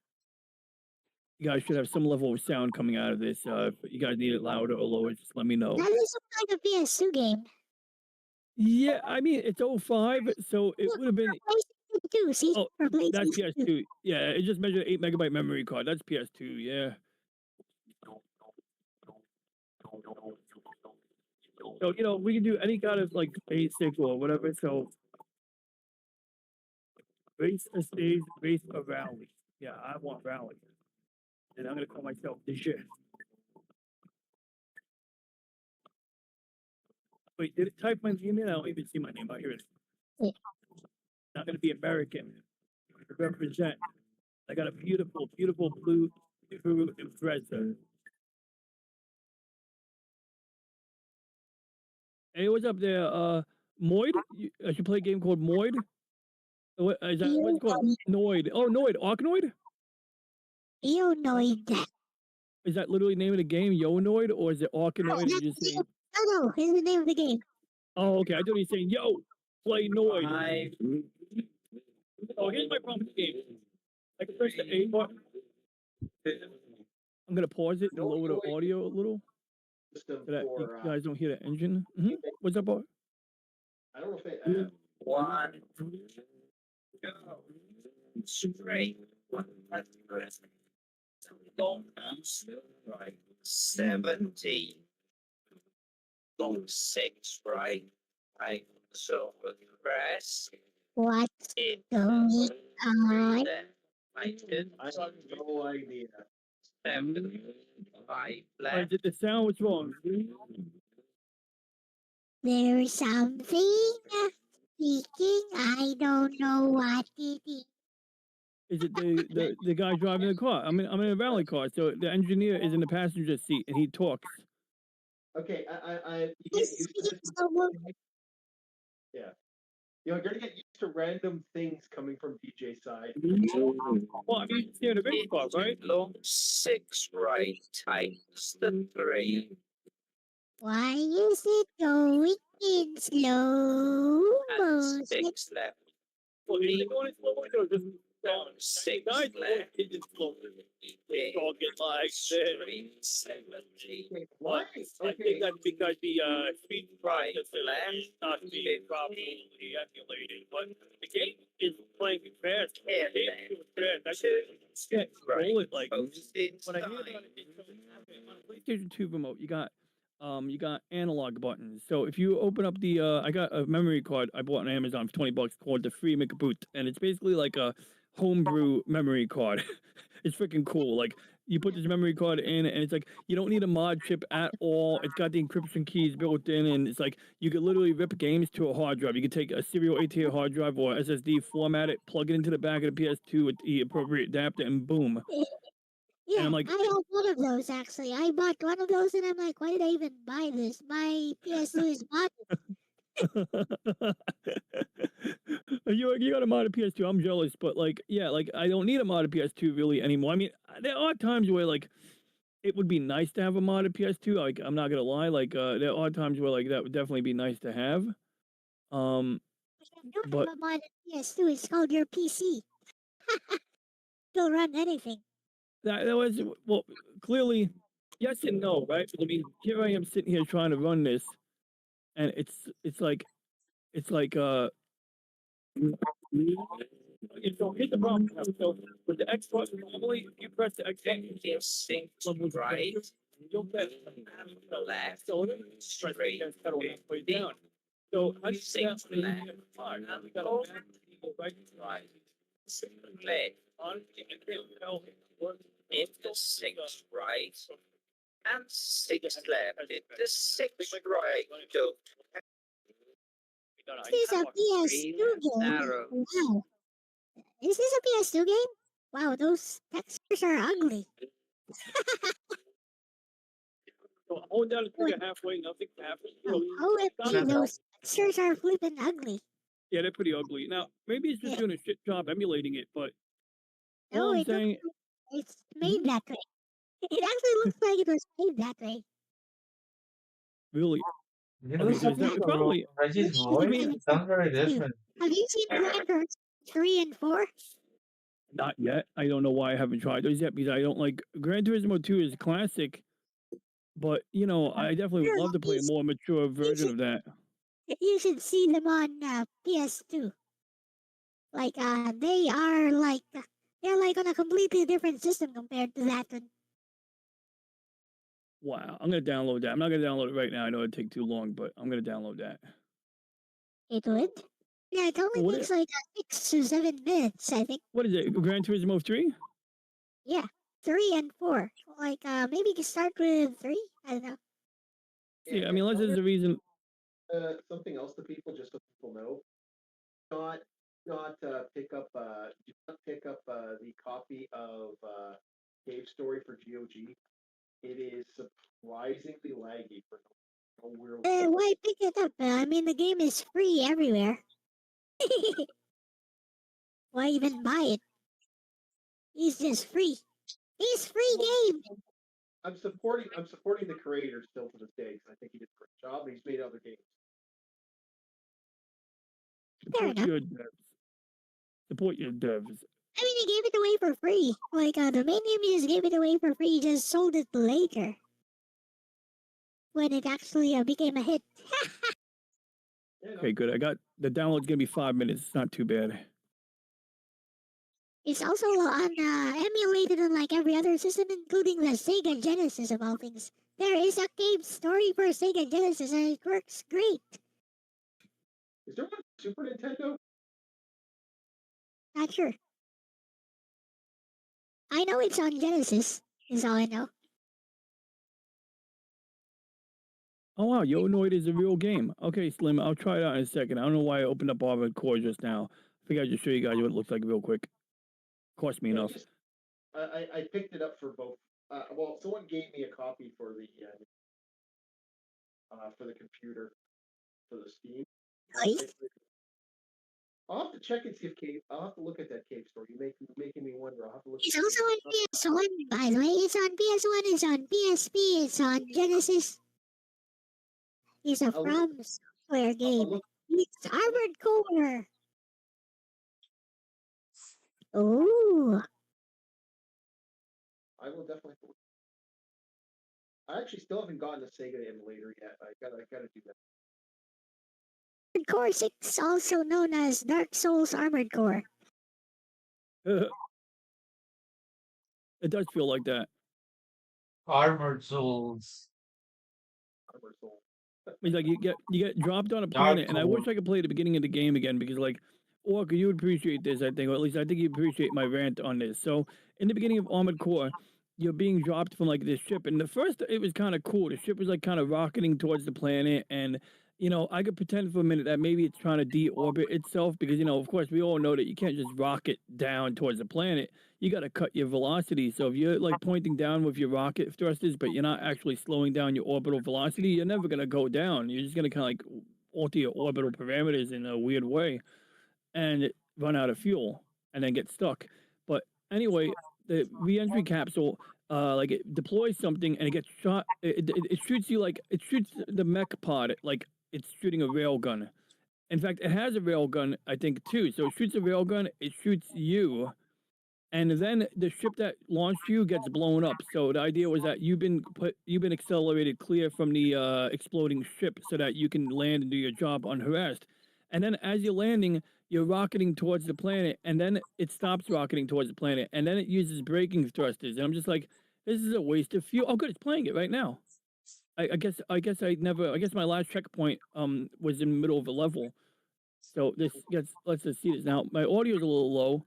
You guys should have some level of sound coming out of this. If you guys need it louder or lower, just let me know. That does look like a PS2 game. Yeah, I mean it's 05, so it Look, would have been. PlayStation 2. See, Oh, for that's PlayStation 2. PS2. Yeah, it just measured 8 megabyte memory card. That's PS2. Yeah. So we can do any kind of like basic or whatever. So race a stage, race a rally. Yeah, I want rally, and I'm gonna call myself the shit. Wait, did it type my name in? I don't even see my name. Oh, here it is. Yeah. Not gonna be American. Represent. I got a beautiful, beautiful blue Impreza. Hey, what's up there? Moid? I should play a game called Moid. What is that? What's it called? Noid. Oh, Noid. Arkanoid? Ionoid. Is that literally the name of the game, Yonoid, or is it Arkanoid? that's You just saying? No, it's the name of the game. Oh, okay. I thought he was saying, "Yo, play Noid." Oh, here's my problem with the game. I can press the A button. I'm gonna pause it and lower the audio a little System so that you for, guys don't hear the engine. What's up, Art? I don't know if it. One. Go. Straight. 17. Long 6, right? Right. So press What's it. going on? Then I did. I have no idea. 7, 5 Alright, left. the sound was wrong. There's something speaking. I don't know what it is. Is it the guy driving the car? I'm in a rally car, so the engineer is in the passenger seat and he talks. Okay, you get He's used to speaking this. so much. Yeah. You're gonna get used to random things coming from DJ's side. Well, I mean, it's near the big car, right? Long 6, right? Times the 3. Why is it going in slow And motion? 6 left. Well, is it going in slow motion or just Long 6 guys left. talking in slow motion? Talking like this. 70. What? I think that's because the speed Right, processor is left, not being properly emulated, but the game is playing fast. Yeah, The game is fast. I can't control it like Posted when I hear about it. On a PlayStation 2 remote, you got analog buttons. So if you open up the I got a memory card I bought on Amazon for $20 called the Free Boot, and it's basically like a homebrew memory card. It's freaking cool. Like you put this memory card in, and it's like you don't need a mod chip at all. It's got the encryption keys built in, and it's like you could literally rip games to a hard drive. You could take a serial ATA hard drive or SSD, format it, plug it into the back of the PS2 with the appropriate adapter, and boom. Yeah, I'm like, I have one of those actually. I bought one of those, and I'm like, why did I even buy this? My PS2 is modded. you got a modded PS2. I'm jealous, but like, yeah, like I don't need a modded PS2 really anymore. I mean, there are times where like it would be nice to have a modded PS2. Like, I'm not gonna lie, like there are times where like that would definitely be nice to have. I do But have a modded PS2. It's called your PC. It'll run anything. that was, well, clearly yes and no, right? I mean, here I am sitting here trying to run this, and it's like so here's the problem. So with the Xbox, normally if you press the X, Right. you'll get Left. so press the gas pedal halfway down. So I just say Left. now we got a right Right. Left. on In the six right. And six left. In the six right. Go. This is a PS2 game. Narrow. Wow. Is this a PS2 game? Wow, those textures are ugly. So hold down the trigger halfway, nothing happens. OMG, those textures are flipping ugly. Yeah, they're pretty ugly. Now, maybe it's just doing a shit job emulating it, but No, all I'm it saying, looks like it's made that way. It actually looks like it was made that way. really, You okay, listen so to that probably, Reggie's I voice? mean, It sounds very different. Have you seen Gran Turismo 3 and 4? not yet. I don't know why I haven't tried those yet, because I don't like, Gran Turismo 2 is classic, but, you know, I definitely would love to play a more mature version of that. You should see them on PS2. Like, they are like, they're like on a completely different system compared to that one. Wow, I'm going to download that. I'm not going to download it right now. I know it'd take too long, but I'm going to download that. It would? Yeah, it only What takes like 6 to 7 minutes, I think. What is it, Gran Turismo 3? Yeah, 3 and 4. Like, maybe you can start with 3? I don't know. Yeah, I mean, unless there's a reason. Something else to people, just so people know. Pick up the copy of Cave Story for GOG. It is surprisingly laggy for no real. Why pick it up? I mean, the game is free everywhere. Why even buy it? It's just free. It's free game. I'm supporting the creator still to this day because I think he did a great job. And he's made other games. Fair enough. Your devs. Support your devs. I mean, he gave it away for free. Like, the main game, he just gave it away for free. He just sold it later. When it actually became a hit. Yeah, no, Okay, good. I got the download's gonna be 5 minutes. It's not too bad. It's also on emulated on like every other system, including the Sega Genesis of all things. There is a Cave Story for Sega Genesis, and it works great. is there one for Super Nintendo? Not sure. I know it's on Genesis, is all I know. Oh wow, Yonoid is a real game. Okay, Slim, I'll try it out in a second. I don't know why I opened up Armored Core just now. I think I'll just show you guys what it looks like real quick. Cost me Yeah, enough. I picked it up for both. Well, someone gave me a copy for the computer for the Steam. Nice. I'll have to check and see if I'll have to look at that Cave Story. You're making me wonder. I'll have to look. It's at also on PS1, by the way. It's on PS1, it's on PSP, it's on Genesis. It's a I'll look- From Software game. look- It's Armored Core. Ooh. I will definitely. I actually still haven't gotten a Sega emulator yet. I gotta do that. Armored Core 6, also known as Dark Souls Armored Core. It does feel like that. Armored Souls. Armored Soul. It's like you get dropped on a planet, and I wish I could play the beginning of the game again because, like, Walker, you would appreciate this, I think, or at least I think you appreciate my rant on this. So, in the beginning of Armored Core, you're being dropped from like this ship. And the first, it was kind of cool. The ship was like kind of rocketing towards the planet, and I could pretend for a minute that maybe it's trying to deorbit itself because of course, we all know that you can't just rocket down towards the planet. You got to cut your velocity. So if you're like pointing down with your rocket thrusters, but you're not actually slowing down your orbital velocity, you're never gonna go down. You're just gonna kind of like alter your orbital parameters in a weird way and run out of fuel and then get stuck. But anyway, the re-entry capsule, like it deploys something and it gets shot. It shoots you like it shoots the mech pod like it's shooting a rail gun. In fact, it has a rail gun, I think, too. So it shoots a rail gun. It shoots you, and then the ship that launched you gets blown up. So the idea was that you've been accelerated clear from the exploding ship so that you can land and do your job unharassed. And then as you're landing, you're rocketing towards the planet, and then it stops rocketing towards the planet, and then it uses braking thrusters. And I'm just like, this is a waste of fuel. Oh, good, it's playing it right now. I guess my last checkpoint was in the middle of a level. So let's just see this now. My audio is a little low,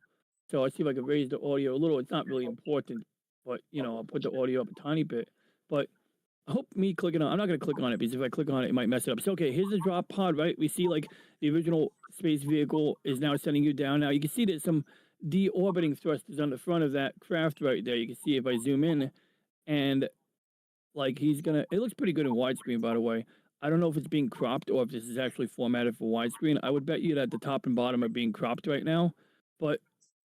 so I see if I can raise the audio a little. It's not really important, but I'll put the audio up a tiny bit. But I hope me clicking on, I'm not gonna click on it because if I click on it, it might mess it up. So okay, here's the drop pod, right? We see like the original space vehicle is now sending you down. Now you can see there's some deorbiting thrusters on the front of that craft right there. You can see if I zoom in, and like it looks pretty good in widescreen, by the way. I don't know if it's being cropped or if this is actually formatted for widescreen. I would bet you that the top and bottom are being cropped right now. But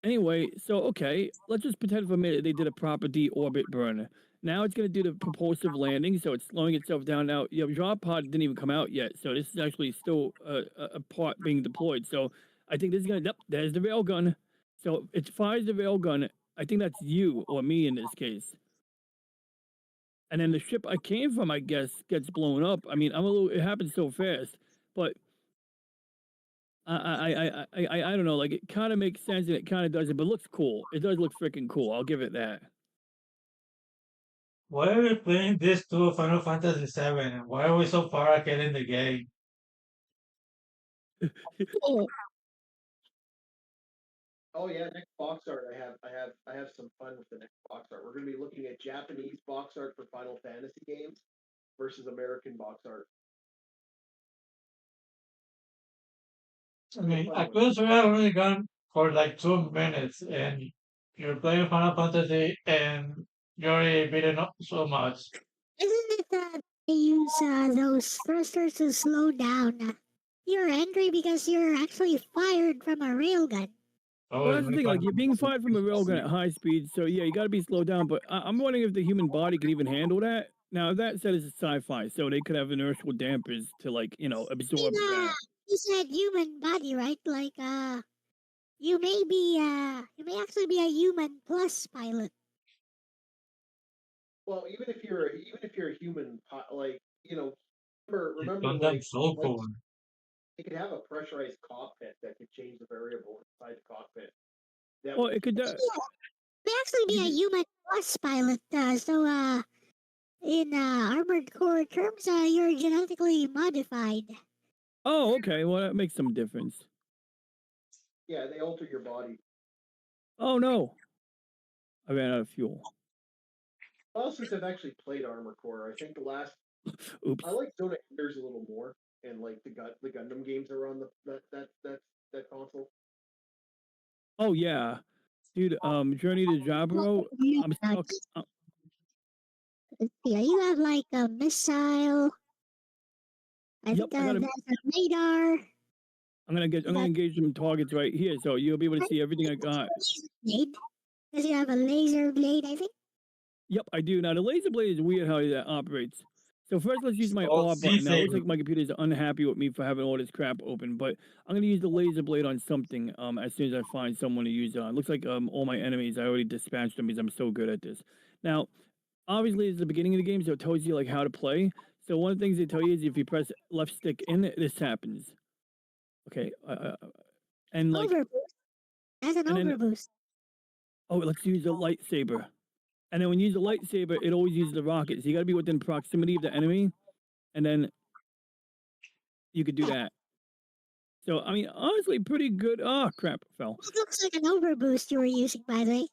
anyway, so okay, let's just pretend for a minute they did a proper deorbit burn. Now it's going to do the propulsive landing, so it's slowing itself down. Now, drop pod didn't even come out yet, so this is actually still a part being deployed. So I think this is going to, yep, there's the rail gun. So it fires the rail gun. I think that's you or me in this case. And then the ship I came from, I guess, gets blown up. I mean, it happens so fast, but I don't know. Like, it kind of makes sense and it kind of doesn't, but it looks cool. It does look freaking cool. I'll give it that. Why are we playing this to Final Fantasy VII? Why are we so far ahead in the game? Oh, Oh yeah, next box art. I have some fun with the next box art. We're going to be looking at Japanese box art for Final Fantasy games versus American box art. I mean, I could swear I've only gone for like 2 minutes and you're playing Final Fantasy and you're already beaten up so much. isn't it that they use those thrusters to slow down your entry because you're actually fired from a railgun? Oh, Well, it's that's the really thing. Like, Final you're being fired from a railgun at Fantasy. high speed, so yeah, you got to be slowed down. But I'm wondering if the human body can even handle that. Now, that said, it's sci-fi, so they could have inertial dampers to like, absorb And, that. you said human body, right? Like, you may actually be a human plus pilot. Well, even if you're a human, like remember Gundam so like cool. they could have a pressurized cockpit that could change the variable inside the cockpit. That Well, would it could. Yeah, may actually You be a could. human plus pilot. In armored core terms, you're genetically modified. Oh, okay. Well, that makes some difference. yeah, they alter your body. Oh no, I ran out of fuel. Well, since I've actually played Armor Core, I think the last Oops. I like Zona Enders a little more, and like the Gundam games are on that console. Oh yeah, dude. Journey to Jaburo. I'm stuck. Yeah, you have like a missile. I Yep, think I got that's to. a radar. I'm gonna You got engage some targets right here, so you'll be able to see everything I got. laser blade. Does you have a laser blade? I think. Yep, I do. Now the laser blade is weird how that operates. So first, let's use my Oh, R sea button. Now it looks saving. like my computer is unhappy with me for having all this crap open, but I'm gonna use the laser blade on something. As soon as I find someone to use it on. Looks like all my enemies I already dispatched them because I'm so good at this. Now, obviously, it's the beginning of the game, so it tells you like how to play. So one of the things they tell you is if you press left stick in, this happens. Okay, and like, Overboost. That's an and then overboost. let's use a lightsaber. And then when you use a lightsaber, it always uses the rocket. So you got to be within proximity of the enemy, and then you could do Yeah, that. So I mean, honestly, pretty good. Oh crap, fell. that looks like an overboost you were using, by the way.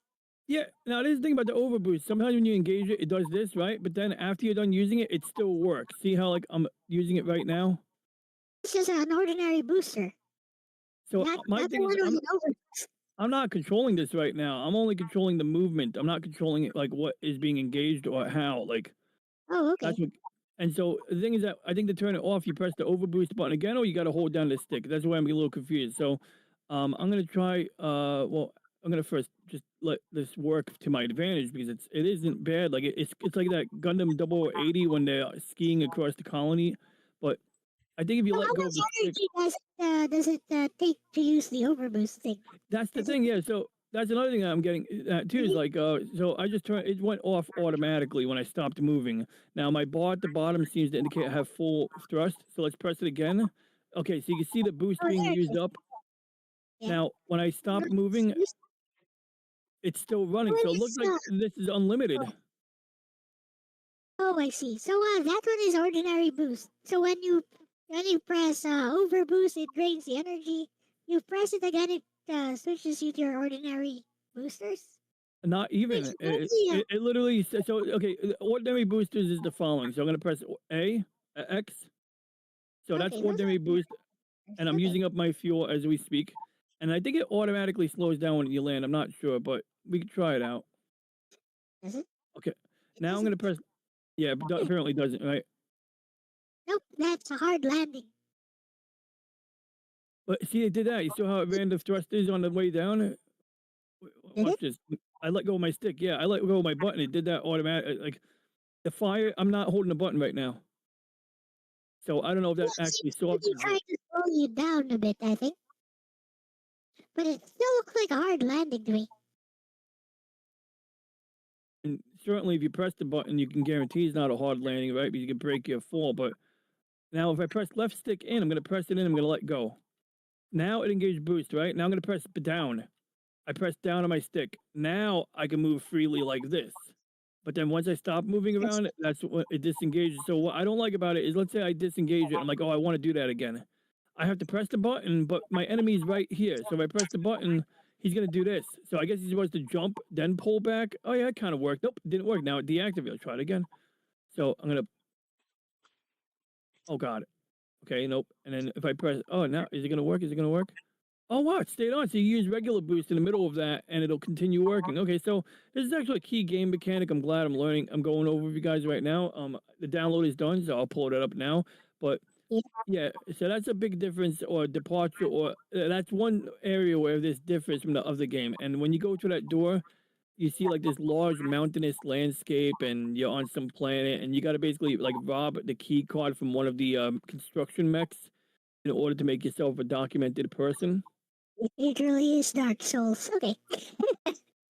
Yeah, now this is the thing about the overboost. Sometimes when you engage it, it does this, right? But then after you're done using it, it still works. See how like I'm using it right now? It's just an ordinary booster. So my Not the thing is one with an over. I'm not controlling this right now. I'm only controlling the movement. I'm not controlling it like what is being engaged or how. Like Oh, that's okay. what. And so the thing is that I think to turn it off, you press the overboost button again, or you got to hold down the stick. That's why I'm a little confused. So I'm gonna try. Well, I'm gonna first just let this work to my advantage because it isn't bad. Like it's like that Gundam 0080 when they're skiing across the colony. But I think if you So how let go of much the stick, energy does it take to use the overboost thing? that's the Is it thing. Yeah. So that's another thing I'm getting too is really? like so I just turned it went off automatically when I stopped moving. Now my bar at the bottom seems to indicate I have full thrust. So let's press it again. Okay, so you can see the boost Oh, being there it used is. up. Yeah. Now when I stop moving, it's still running. When So it looks it's like this is unlimited. oh, I see. So that one is ordinary boost. So when you press over boost, it drains the energy. You press it again, it switches you to your ordinary boosters. Not Which even. maybe It literally says so. Okay, ordinary boosters is the following. So I'm gonna press A, X. So that's okay, those ordinary boost, and are I'm okay. using up my fuel as we speak. And I think it automatically slows down when you land. I'm not sure, but we can try it out. Does it? Okay. It Now I'm doesn't. gonna press. Yeah, but Yeah. apparently doesn't. Right. Nope, that's a hard landing. But see, it did that. You saw how it ran the thrusters on the way down. Did Watch it? this. I let go of my stick. Yeah, I let go of my button. It did that automatic. Like the fire. I'm not holding the button right now. So I don't know if Yeah, that it actually seems to be softens trying it. to slow you down a bit, I think. But it still looks like a hard landing to me. And certainly, if you press the button, you can guarantee it's not a hard landing, right? Because you can break your fall. But now, if I press left stick in, I'm going to press it in. I'm going to let go. Now it engaged boost, right? Now I'm going to press down. I press down on my stick. Now I can move freely like this. But then once I stop moving That's around, that's when it disengages. So what I don't like about it is, let's say I disengage it. I'm like, oh, I want to do that again. I have to press the button, but my enemy's right here. So if I press the button, he's gonna do this. So I guess he's supposed to jump, then pull back. Oh yeah, it kind of worked. Nope, didn't work. Now it deactivated. Try it again. So I'm gonna. Oh god. Okay, nope. And then if I press, oh now is it gonna work? Is it gonna work? Oh wow, it stayed on. So you use regular boost in the middle of that, and it'll continue working. Okay, so this is actually a key game mechanic. I'm glad I'm learning. I'm going over with you guys right now. The download is done, so I'll pull it up now. But yeah. yeah, so that's a big difference or departure, or that's one area where there's difference from the other game. And when you go to that door, you see like this large mountainous landscape, and you're on some planet, and you got to basically like rob the key card from one of the construction mechs in order to make yourself a documented person. It really is Dark Souls. Okay.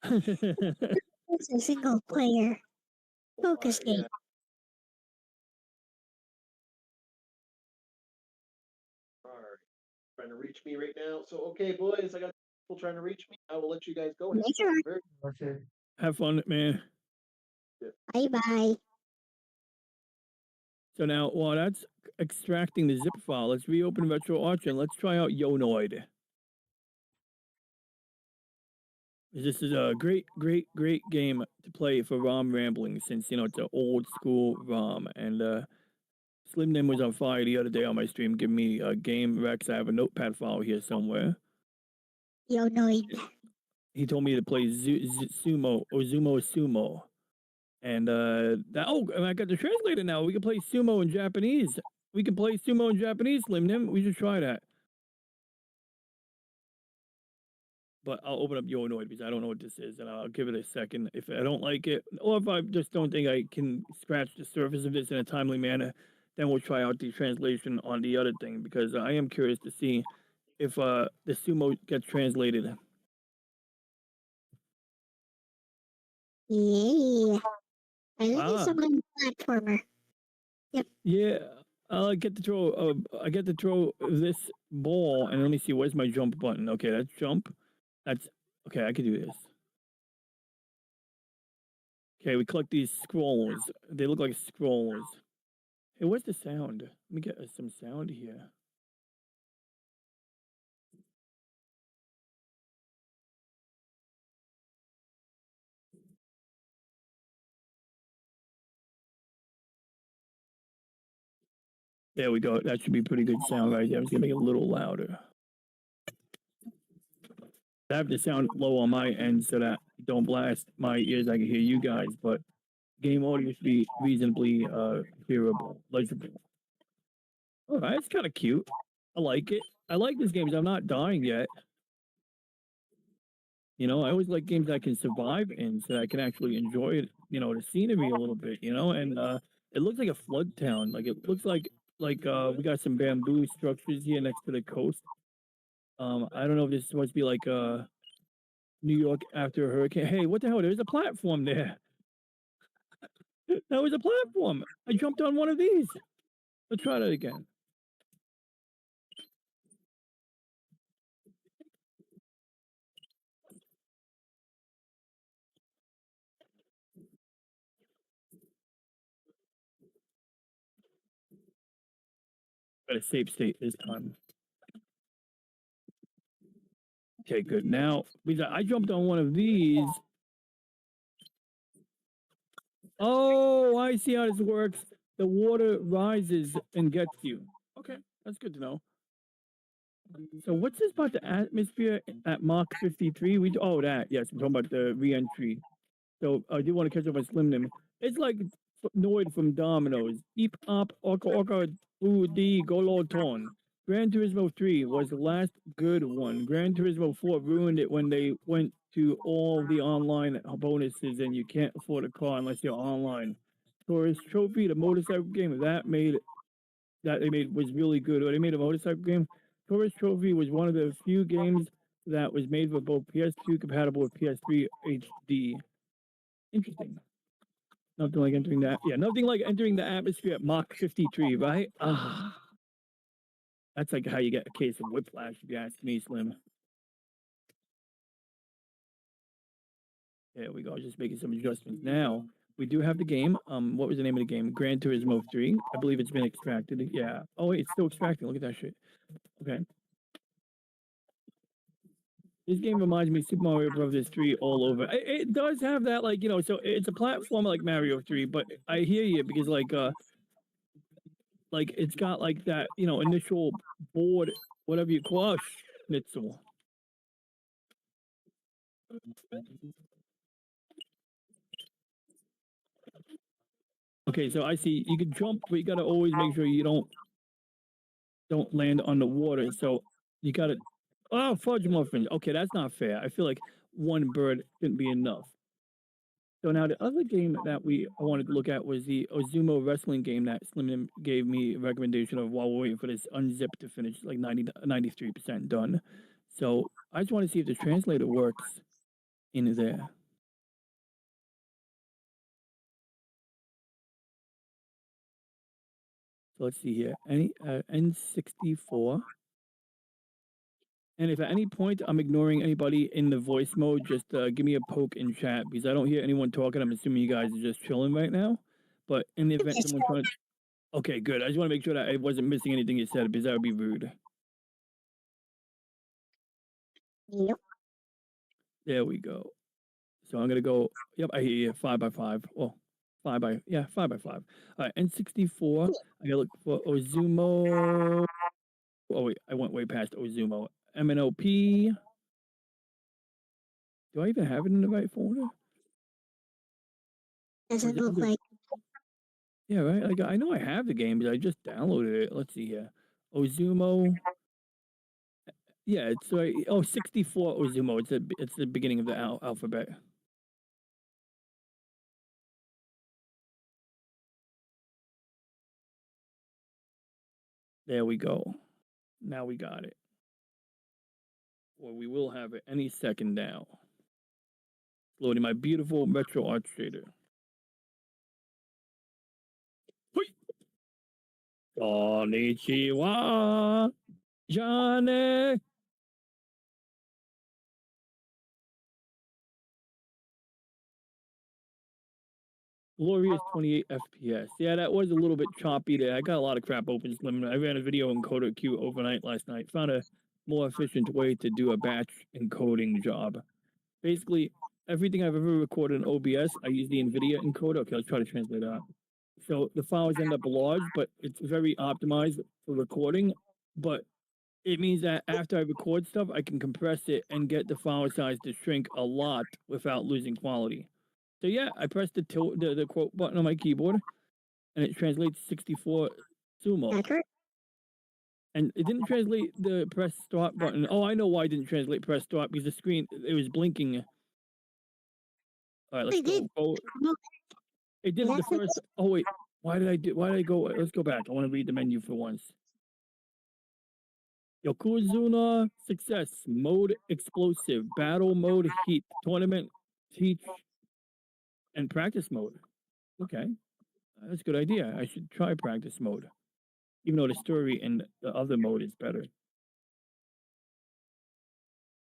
It's a single player focus Fire, game. yeah. All right. Trying to reach me right now. So, okay, boys, I got people trying to reach me. I will let you guys go. Have Make fun. sure. Very Okay. Have fun, man. good. Bye bye. So now, while that's extracting the zip file, let's reopen Retro Archer and let's try out Yonoid. This is a great, great, great game to play for ROM rambling since, it's an old school ROM. And Slim Nim was on fire the other day on my stream, giving me a game Rex. I have a notepad file here somewhere. Yonoid. He told me to play Sumo or Sumo. And and I got the translator now. We can play Sumo in Japanese. We can play Sumo in Japanese, Slim Nim. We should try that. But I'll open up Yonoid because I don't know what this is, and I'll give it a second. If I don't like it, or if I just don't think I can scratch the surface of this in a timely manner, then we'll try out the translation on the other thing because I am curious to see if the sumo gets translated. Yeah. I think it's Ah, some kind of platformer. Yep. yeah. I get to throw. I get to throw this ball, and let me see. Where's my jump button? Okay, that's jump. That's okay. I can do this. Okay, we collect these scrolls. They look like scrolls. Hey, where's the sound? Let me get some sound here. There we go. That should be pretty good sound right there. I'm just gonna make it a little louder. I have the sound low on my end so that don't blast my ears. I can hear you guys, but game audio should be reasonably hearable, legible. All right, it's kind of cute. I like it. I like this game. I'm not dying yet. You know, I always like games I can survive in so I can actually enjoy it, you know, the scenery a little bit, you know, and it looks like a flood town. Like it looks like we got some bamboo structures here next to the coast. I don't know if this is supposed to be like New York after a hurricane. Hey, what the hell? There's a platform there. That was a platform. I jumped on one of these. Let's try that again. Got a safe state this time. Okay, good. Now, because I jumped on one of these. Oh, I see how this works. The water rises and gets you. Okay, that's good to know. So what's this about the atmosphere at Mach 53? That, yes, I'm talking about the re-entry. So I do want to catch up on Slim. It's like Noid from Domino's. Eep op orca orca di goloton. Gran Turismo 3 was the last good one. Gran Turismo 4 ruined it when they went to all the online bonuses and you can't afford a car unless you're online. Tourist Trophy, the motorcycle game that they made was really good. Or they made a motorcycle game. Tourist Trophy was one of the few games that was made for both PS2 compatible with PS3 HD. Interesting. Nothing like entering that. Yeah, nothing like entering the atmosphere at Mach 53, right? That's like how you get a case of whiplash, if you ask me, Slim. There we go. Just making some adjustments. Now, we do have the game. What was the name of the game? Gran Turismo 3. I believe it's been extracted. Yeah. Oh, wait, it's still extracting. Look at that shit. Okay. This game reminds me of Super Mario Brothers 3 all over. It does have that, like, you know, so it's a platform like Mario 3, but I hear you because, like it's got like that, you know, initial board, whatever you call it, schnitzel. Okay, so I see you can jump, but you gotta always make sure you don't land on the water. So you gotta fudge muffins. Okay, that's not fair. I feel like one bird shouldn't be enough. So now the other game that I wanted to look at was the Ozumo wrestling game that Slim gave me a recommendation of while we're waiting for this unzip to finish, like 93% done. So I just want to see if the translator works in there. So let's see here. Any N64. And if at any point I'm ignoring anybody in the voice mode, just give me a poke in chat because I don't hear anyone talking. I'm assuming you guys are just chilling right now. But in the event someone trying to... Okay, good. I just want to make sure that I wasn't missing anything you said because that would be rude. Yep. There we go. So I'm gonna go. Yep, I hear you. 5x5. Well, 5x5. All right, N64. I gotta look for Ozumo. Oh wait, I went way past Ozumo. MNOP. Do I even have it in the right folder? Doesn't look like. Yeah, right. Like I know I have the game, but I just downloaded it. Let's see here. Ozumo. Yeah, it's right. Oh, 64 Ozumo. It's the beginning of the alphabet. There we go. Now we got it. Or we will have it any second now. Loading my beautiful Metro Arch Shader. Konnichiwa, Johnny. Glorious 28 FPS. Yeah, that was a little bit choppy there. I got a lot of crap open. I ran a video encoder queue overnight last night. Found a more efficient way to do a batch encoding job. Basically, everything I've ever recorded in OBS, I use the NVIDIA encoder. Okay, let's try to translate that. So the files end up large, but it's very optimized for recording. But it means that after I record stuff, I can compress it and get the file size to shrink a lot without losing quality. So yeah, I pressed the quote button on my keyboard, and it translates 64 sumo. Accurate. And it didn't translate the press start button. Oh, I know why it didn't translate press start, because the screen, it was blinking. All right, let's It did. go. No, It did the that's the first. Oh wait, why did I go? Let's go back. I want to read the menu for once. Yokozuna success mode explosive battle mode heat tournament teach and practice mode. Okay, that's a good idea. I should try practice mode, even though the story in the other mode is better.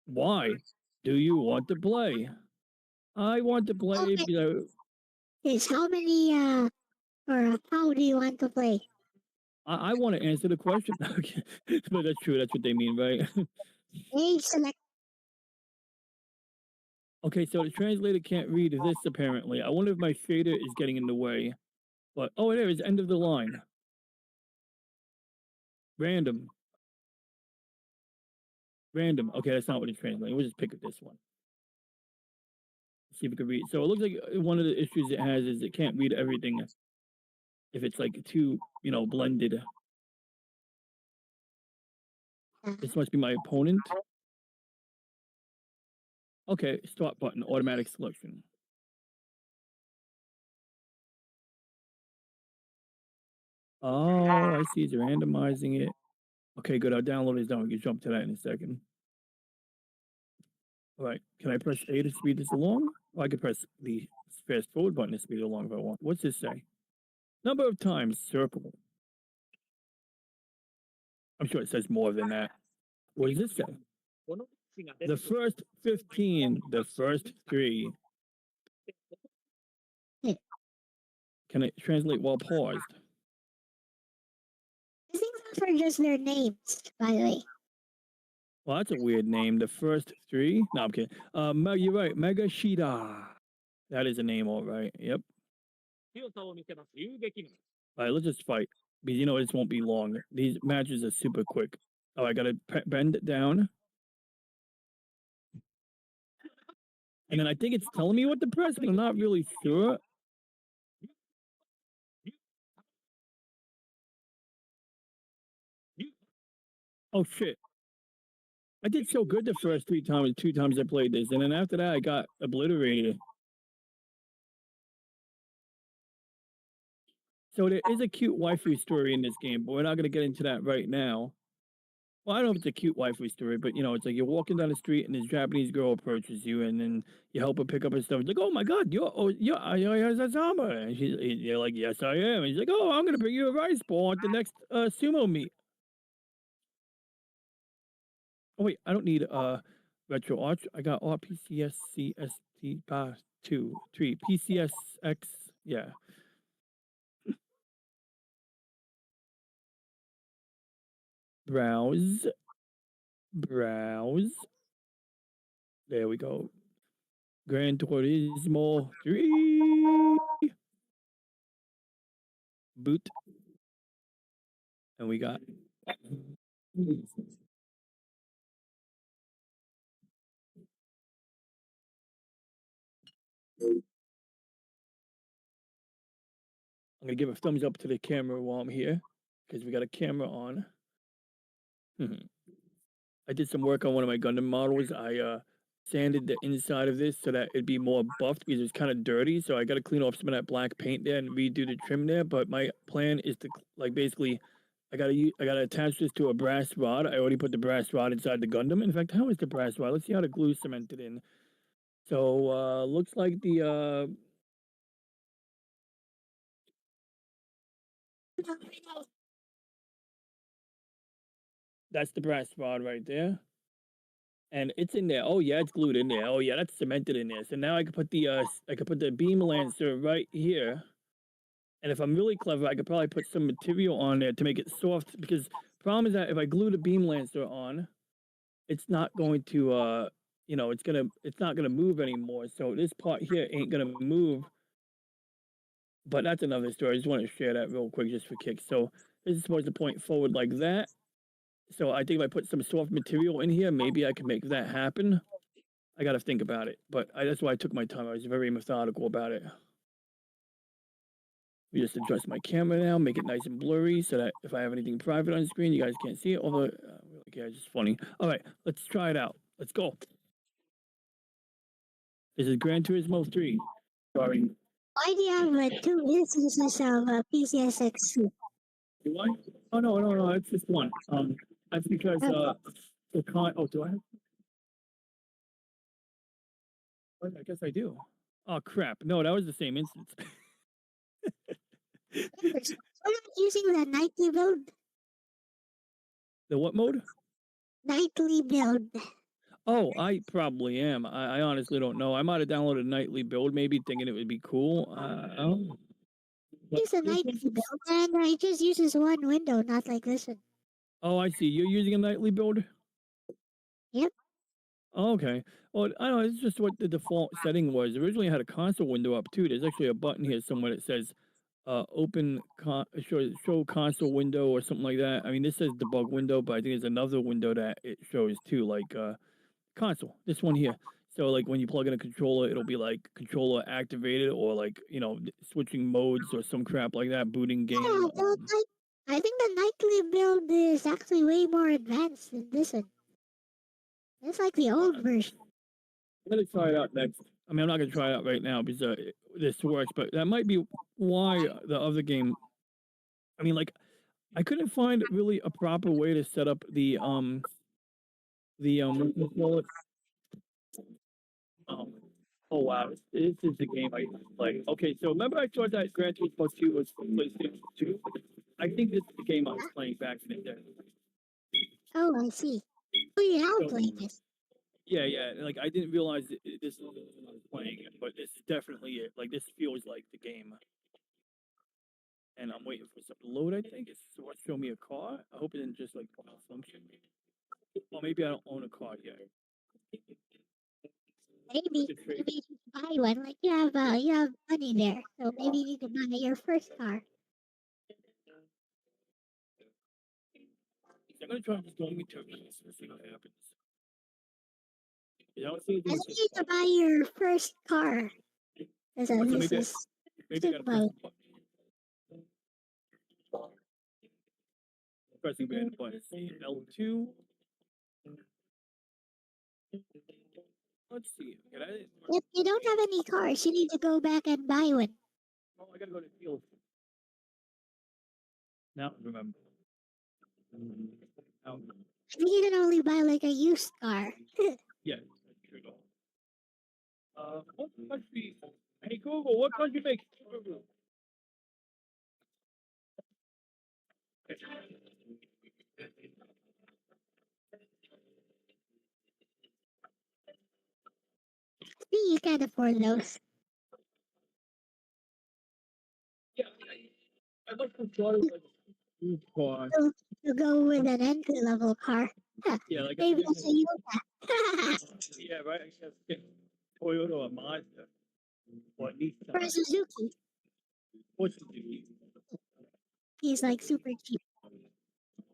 Why do you want to play? I want to play. Okay. Is how many or how do you want to play? I want to answer the question. Okay. But that's true. That's what they mean, right? A select. Okay, so the translator can't read this apparently. I wonder if my shader is getting in the way. But oh, there is end of the line. Random. Random. Okay, that's not what it's translating. We'll just pick up this one. See if we can read. So it looks like one of the issues it has is it can't read everything if it's like too, blended. This must be my opponent. Okay, start button, automatic selection. Oh, I see. It's randomizing it. Okay, good. I'll download this down. We can jump to that in a second. All right. Can I press A to speed this along? Or I could press the fast forward button to speed it along if I want. What's this say? Number of times, circle. I'm sure it says more than that. What does this say? The first 15, the first 3. Can it translate while paused? I think those are just their names, by the way. Well, that's a weird name. The first 3? No, I'm kidding. You're right. Mega Shida. That is a name, all right. Yep. All right, let's just fight. Because this won't be long. These matches are super quick. Oh, I gotta bend it down. And then I think it's telling me what to press, but I'm not really sure. Oh, shit. I did so good the first 2 times I played this, and then after that I got obliterated. So there is a cute waifu story in this game, but we're not going to get into that right now. Well, I don't know if it's a cute waifu story, but it's like you're walking down the street and this Japanese girl approaches you, and then you help her pick up her stuff. It's like, oh my god, you're Ayazama, and you're like, yes I am. And he's like, oh, I'm going to bring you a rice ball at the next sumo meet. Oh wait, I don't need retro arch. I got RPCSCST 2, 3, PCSX. Yeah. Browse. There we go. Gran Turismo 3. Boot. And we got. I'm going to give a thumbs up to the camera while I'm here, because we got a camera on. I did some work on one of my Gundam models. I sanded the inside of this so that it'd be more buffed because it's kind of dirty. So I got to clean off some of that black paint there and redo the trim there. But my plan is to basically, I gotta attach this to a brass rod. I already put the brass rod inside the Gundam. In fact, how is the brass rod? Let's see how the glue cemented in. So looks like the that's the brass rod right there. And it's in there. Oh yeah, it's glued in there. Oh yeah, that's cemented in there. So now I can put the beam lancer right here. And if I'm really clever, I could probably put some material on there to make it soft, because the problem is that if I glue the beam lancer on, it's not going to it's not gonna move anymore. So this part here ain't gonna move But that's another story. I just want to share that real quick just for kicks. So this is supposed to point forward like that. So I think if I put some soft material in here, maybe I can make that happen. I got to think about it. But that's why I took my time. I was very methodical about it. We just adjust my camera now, make it nice and blurry so that if I have anything private on the screen, you guys can't see it. Although, yeah, it's just funny. All right, let's try it out. Let's go. This is Gran Turismo 3. Sorry. Why do you have two instances of PCSX2? Do I? Oh, no. It's just one. That's because, the oh, do I have? Oh, I guess I do. Oh, crap. No, that was the same instance. We're not using the nightly build. The what mode? Nightly build. Oh, I probably am. I honestly don't know. I might have downloaded Nightly Build, maybe thinking it would be cool. Use a nightly build, and it just uses one window, not like this one. Oh, I see. You're using a Nightly Build? Yep. Oh, okay. Well, I don't know. It's just what the default setting was. Originally, I had a console window up too. There's actually a button here somewhere that says open show console window or something like that. I mean, this says debug window, but I think there's another window that it shows too, like console. This one here. So like when you plug in a controller, it'll be like controller activated or like switching modes or some crap like that. Booting game. Yeah, I think the nightly build is actually way more advanced than this one. It's like the old version. I'm gonna try it out next. I mean, I'm not gonna try it out right now because this works, but that might be why the other game. I mean, like, I couldn't find really a proper way to set up the what do you call it? Oh wow, this is the game I used to play. Okay, so remember I thought that Gran Turismo 2 was for PlayStation 2? I think this is the game I was playing back in the day. Oh, I see. Oh, you have So, played this. yeah. Like I didn't realize this is what I was playing it, but this is definitely it. Like this feels like the game. And I'm waiting for something to load. I think it's supposed to show me a car. I hope it didn't just like malfunction. Well, maybe I don't own a car yet. Maybe you need to buy one. Like you have money there, so maybe you need to buy your first car. I'm gonna try just going into it and see what happens. You don't see I think you need to buy your first car. This is maybe I gotta press the button. Pressing the button. L2. Let's see. If you don't have any cars, you need to go back and buy one. Oh, I gotta go to field. Now I remember. I think you can only buy like a used car. Yeah, that's true. What country? Hey Google, what country makes Google? See, you can't afford those. Yeah, I like to try like a used car. To go with an entry level car. Yeah, like Maybe a Toyota. yeah, right. I guess get Toyota or Mazda or Nissan. Or a Suzuki. What's the He's like super cheap.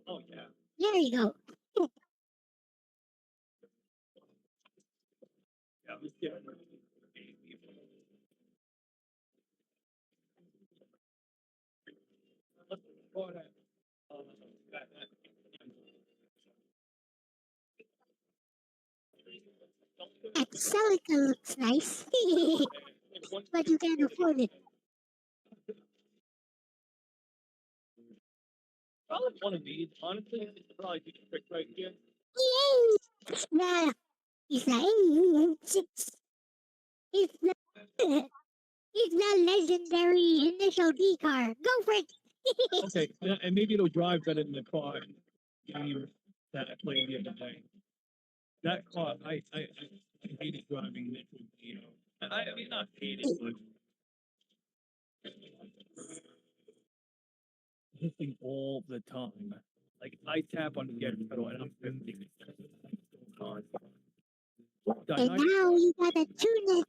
Oh yeah. There you go. Yeah, let's get it. Excelica looks nice. But you can't afford it. Probably one of these, honestly, it's probably the trick right here. Yay! Nah, it's the legendary initial D car. Go for it! Okay, and maybe it'll drive better than the car game that I played the other day. That car, I hated driving it. I mean, not hated, but hitting all the time. Like I tap on the gas pedal and I'm 50. And now you gotta tune it.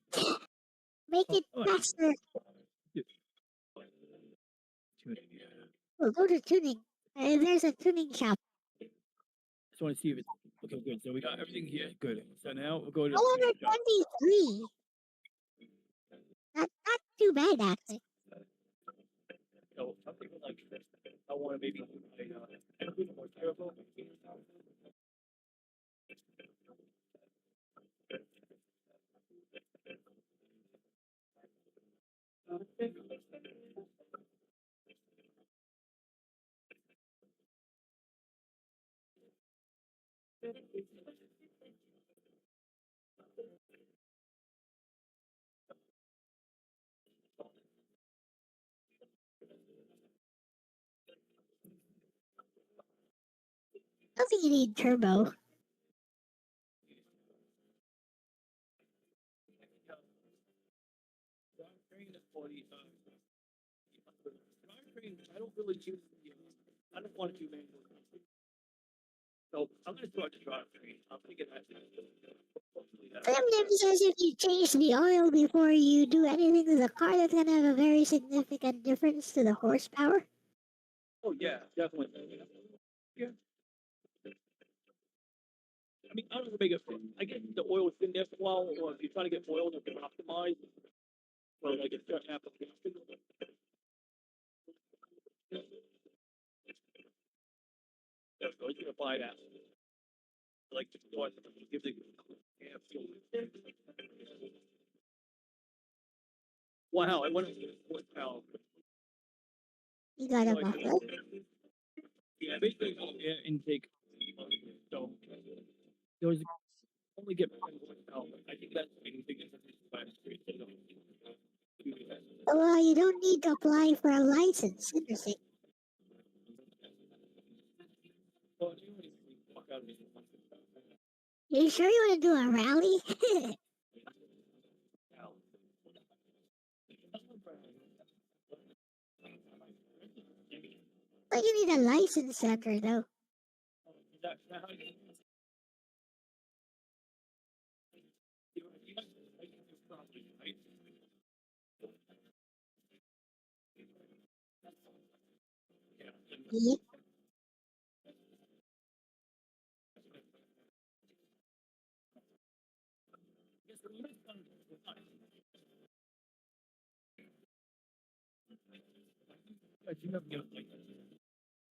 Make it faster. Well, go to tuning. There's a tuning shop. Just want to see if it's okay. Good. So we got everything here. Good. So now we'll go to the tuning shop. 123. Not too bad, actually. So some people like this. I want to maybe do a bit more turbo. I don't think you need turbo. Drivetrain for the drivetrain. I don't really use the. I don't want to do manual. So I'm going to start the drivetrain. I'm thinking that. Sometimes says if you change the oil before you do anything to the car, that's gonna have a very significant difference to the horsepower. Oh yeah, definitely. Yeah. I mean, I don't know, make it. I guess the oil is in there for a while, or if you're trying to get oil to optimize for like a certain application. There we go. He's gonna buy that. Like to give the yeah. Wow, I went to horsepower. You got a muffler. Yeah, basically air intake. So those only get horsepower. I think that's the big difference by the street. Well, you don't need to apply for a license. Interesting. You sure you want to do a rally? But you need a license center, though. Yep.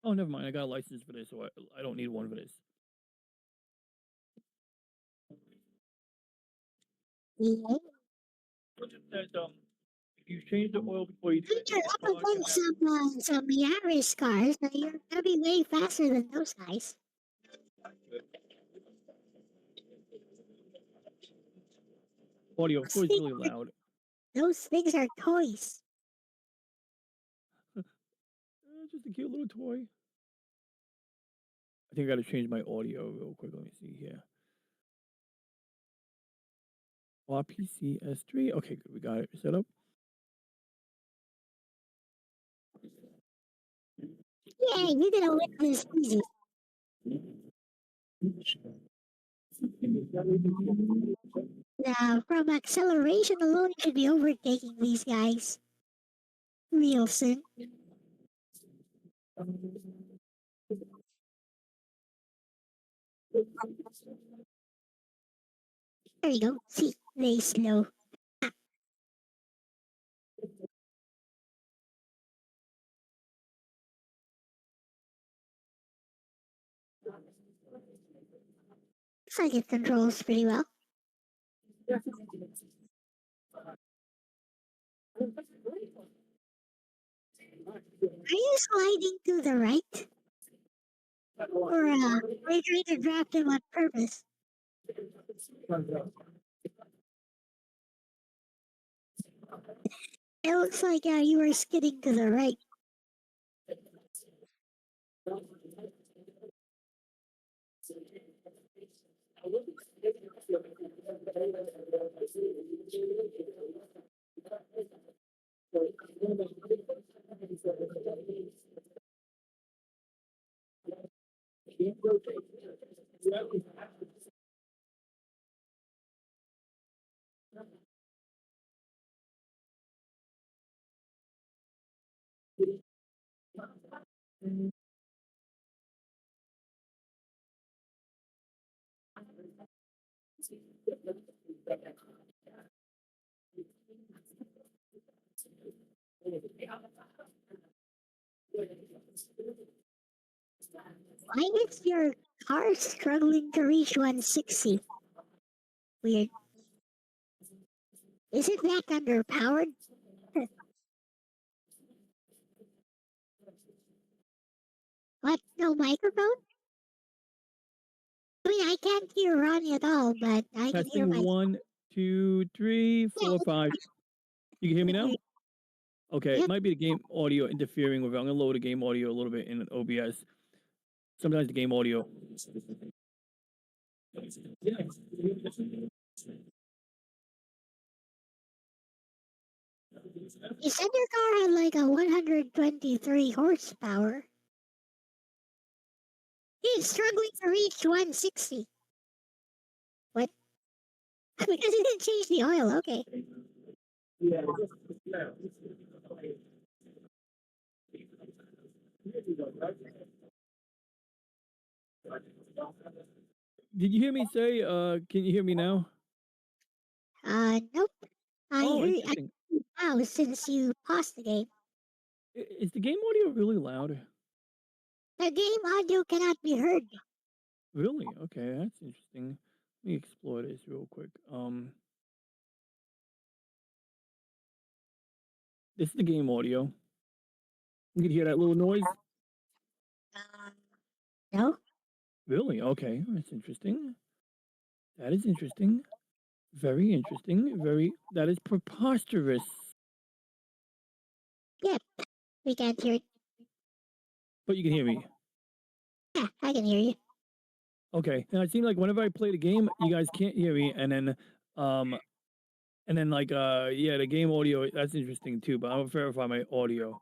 Oh, never mind. I got a license for this, so I don't need one for this. Yep. That if you change the oil before you You're up against some Yaris cars, so you're gonna be way faster than those guys. audio, of course, really loud. Those things are toys. Just a cute little toy. I think I got to change my audio real quick. Let me see here. RPC S3. Okay, good. We got it set up. Yeah, you're gonna win this easy. Now, from acceleration alone, you should be overtaking these guys real soon. There you go. See, they slow. Looks like it controls pretty well. Are you sliding to the right? Or are you trying to drop them on purpose? It looks like you were skidding to the right. Why is your car struggling to reach 160? Weird. Is it that underpowered? What? No microphone? I mean, I can't hear Ronnie at all, but I can hear Testing myself. 1, 2, 3, 4, 5. You can hear me now? Okay, it Yep. might be the game audio interfering with it. I'm gonna lower the game audio a little bit in OBS. Sometimes the game audio. You said your car had like a 123 horsepower. It's struggling to reach 160. What? Because it didn't change the oil. Okay. Did you hear me say? Can you hear me now? Nope. I Oh, hear you interesting. now since you paused the game. Is the game audio really loud? The game audio cannot be heard. Really? Okay, that's interesting. Let me explore this real quick. This is the game audio. You can hear that little noise. No? Really? Okay, that's interesting. That is interesting. Very interesting. Very. That is preposterous. Yeah, we can't hear it. But you can hear me. Yeah, I can hear you. Okay. Now it seems like whenever I play the game, you guys can't hear me, um, and then like yeah, the game audio. That's interesting too. But I'll verify my audio.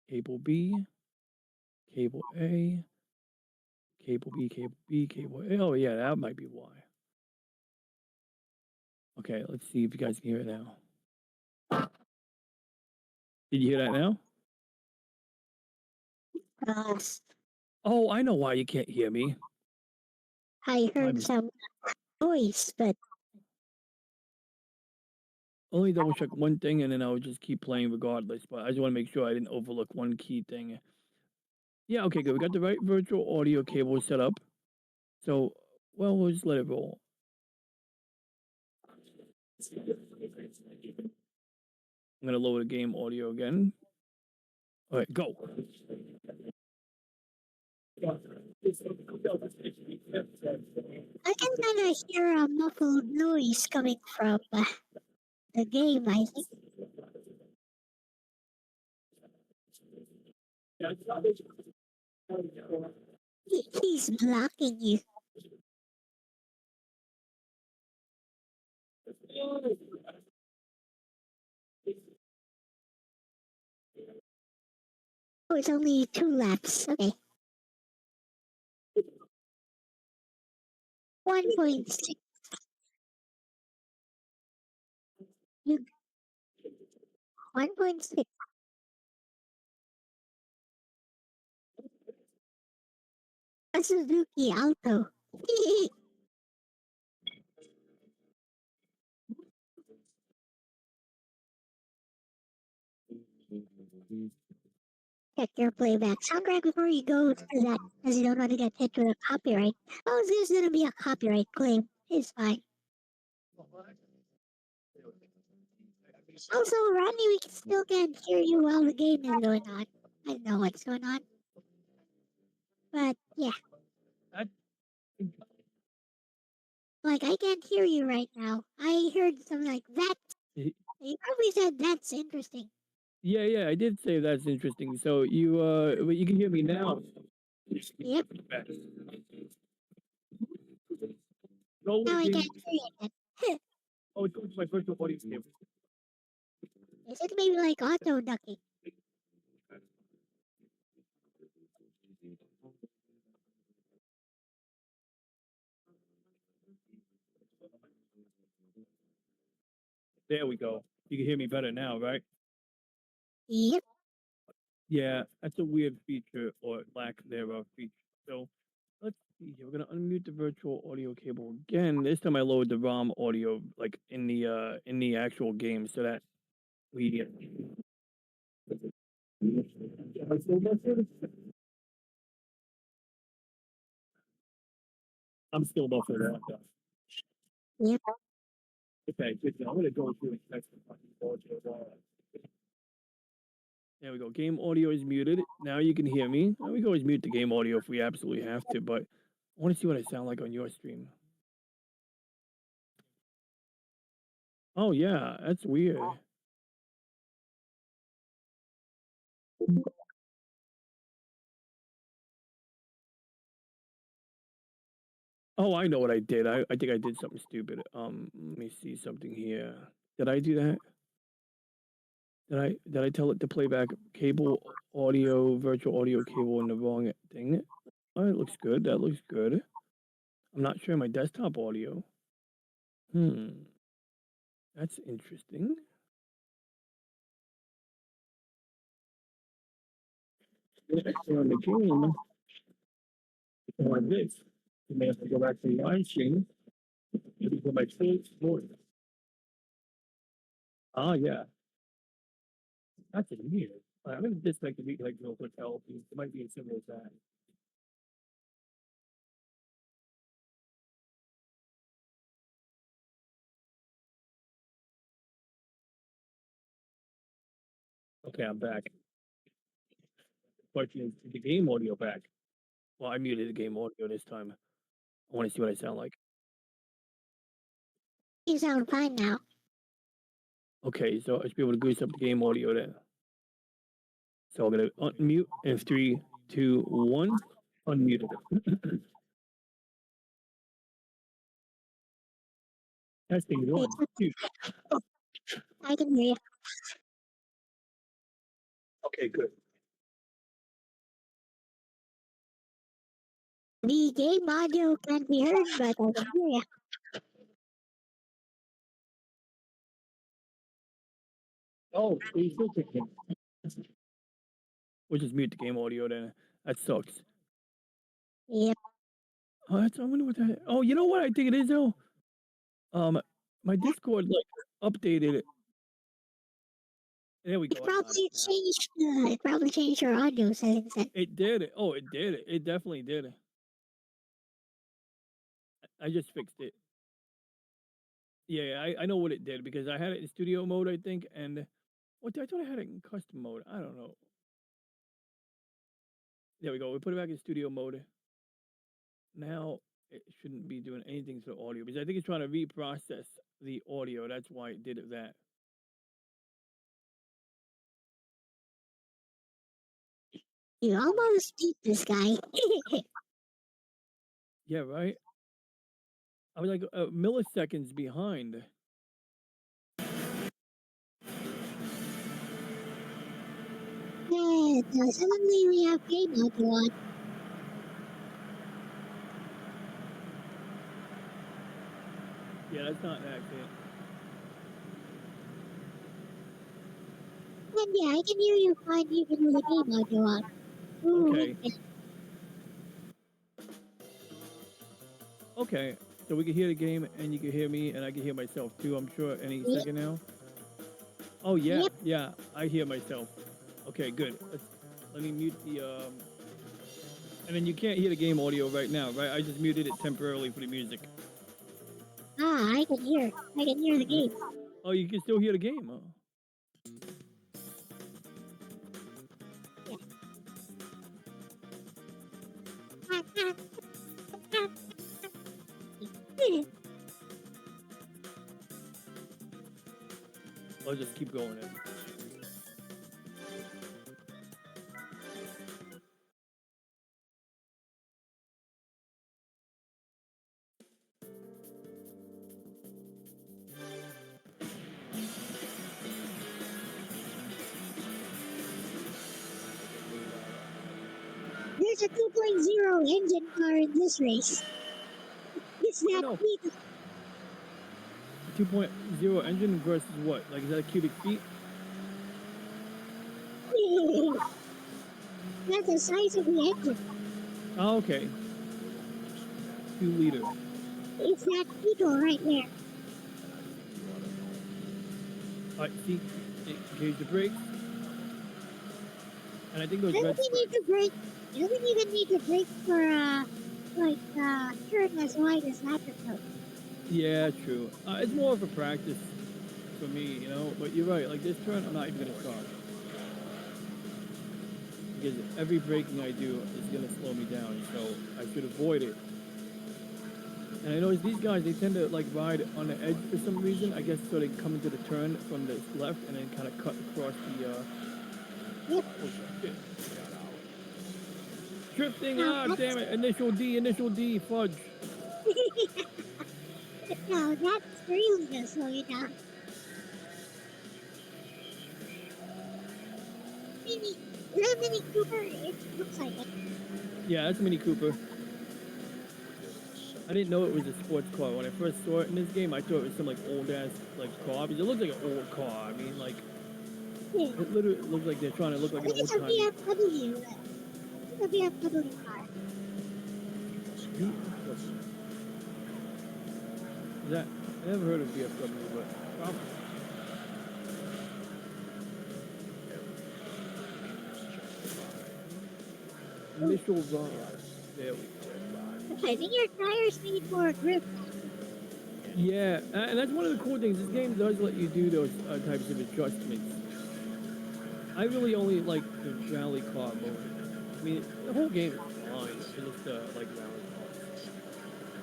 Cable B, cable A, cable B, cable B, cable A. Oh yeah, that might be why. Okay, let's see if you guys can hear it now. Did you hear that now? Uh, Oh, I know why you can't hear me. I My heard mis- some noise, but Only double check one thing, and then I would just keep playing regardless. But I just want to make sure I didn't overlook one key thing. Yeah, okay, good. We got the right virtual audio cable set up. So, well, we'll just let it roll. I'm gonna lower the game audio again. All right, go. I can kind of hear a muffled noise coming from the game, I think. He's blocking you. Oh, it's only 2 laps. Okay. 1.6. You 1.6. A Suzuki Alto. Check your playback soundtrack before you go to that, because you don't want to get hit with a copyright. Oh, there's gonna be a copyright claim. It's fine. Also, Rodney, we still can't hear you while the game is going on. I don't know what's going on. But yeah, like I can't hear you right now. I heard something like that. You probably said that's interesting. Yeah, I did say that's interesting. So you can hear me now. Yep. Go Now I again. can't hear you again. Oh, it's going to my virtual audio cable. Is it maybe like auto ducking? There we go. You can hear me better now, right? Yep. Yeah, that's a weird feature or lack thereof feature. So let's see here. We're gonna unmute the virtual audio cable again. This time I lowered the ROM audio like in the actual game so that we I'm still buffering on that. Yep. Okay, good. I'm gonna go through and check the fucking audio. There we go. Game audio is muted. Now you can hear me. We can always mute the game audio if we absolutely have to, but I want to see what I sound like on your stream. Oh yeah, that's weird. Oh, I know what I did. I think I did something stupid. Let me see something here. Did I do that? Did I tell it to play back cable audio, virtual audio cable in the wrong thing? Oh, it looks good. That looks good. I'm not sure my desktop audio. That's interesting. On the game, like this. You may have to go back to the line stream. Maybe go back to more. Ah, yeah. That's weird. I'm gonna disconnect the like real quick help. It might be as simple as that. Okay, I'm back. Question is the game audio back? Well, I muted the game audio this time. I want to see what I sound like. You sound fine now. Okay, so I should be able to goose up the game audio then. So I'm gonna unmute in 3, 2, 1. Unmuted. Testing 1, 2. I can hear you. Okay, good. The game audio can't be heard, but I can hear you. Oh, please do take it. We'll just mute the game audio then. That sucks. Yep. Oh, I wonder what that. Oh, you know what I think it is though. My Discord like updated it. There we go. It probably changed your audio settings then. It did. Oh, it did. It definitely did. I just fixed it. Yeah, I know what it did because I had it in studio mode, I think, and what I thought I had it in custom mode. I don't know. There we go. We put it back in studio mode. Now it shouldn't be doing anything to the audio because I think it's trying to reprocess the audio. That's why it did it that. You almost beat this guy. Yeah, right. I was like milliseconds behind. Yeah, suddenly we have game audio on. Yeah, that's not an accident. And yeah, I can hear you fine even with the game audio on. Ooh, Okay. Okay. So we can hear the game and you can hear me and I can hear myself too, I'm sure, any second now. Oh yeah, Yep. yeah, I hear myself. Okay, good. Let me mute the and then you can't hear the game audio right now, right? I just muted it temporarily for the music. Ah, I can hear the game. Oh, you can still hear the game. Oh. I'll just keep going then. There's a 2.0 engine car in this race. It's that No. quick. 2.0 engine versus what? Like, is that a cubic feet? That's the size of the engine. Oh, okay. 2 liter. It's that eagle right there. All right, see, engage the brakes. And I think those red Doesn't he need to brake? He doesn't even need to brake for turn as wide as that though. Yeah, true. It's more of a practice for me, you know. But you're right. Like this turn, I'm not even gonna stop because every braking I do is gonna slow me down. So I should avoid it. And I notice these guys, they tend to like ride on the edge for some reason. I guess so they come into the turn from the left and then kind of cut across the. Yep. Oh shit! Drifting! Now, Ah, damn it! Initial D, fudge. no, that's really gonna slow you down. Mini, the Mini Cooper, it looks like it. Yeah, that's a Mini Cooper. I didn't know it was a sports car. When I first saw it in this game, I thought it was some like old ass like car because it looked like an old car. I mean, like Yeah. it literally looks like they're trying to look I like an think old it's a time. BMW. It's a BMW car. Is that? I never heard of VFW, but probably. Initial run. There we go. I think your tires need more grip. Yeah, and that's one of the cool things. This game does let you do those types of adjustments. I really only like the rally car mode. I mean, the whole game is fine. It's just like rally cars.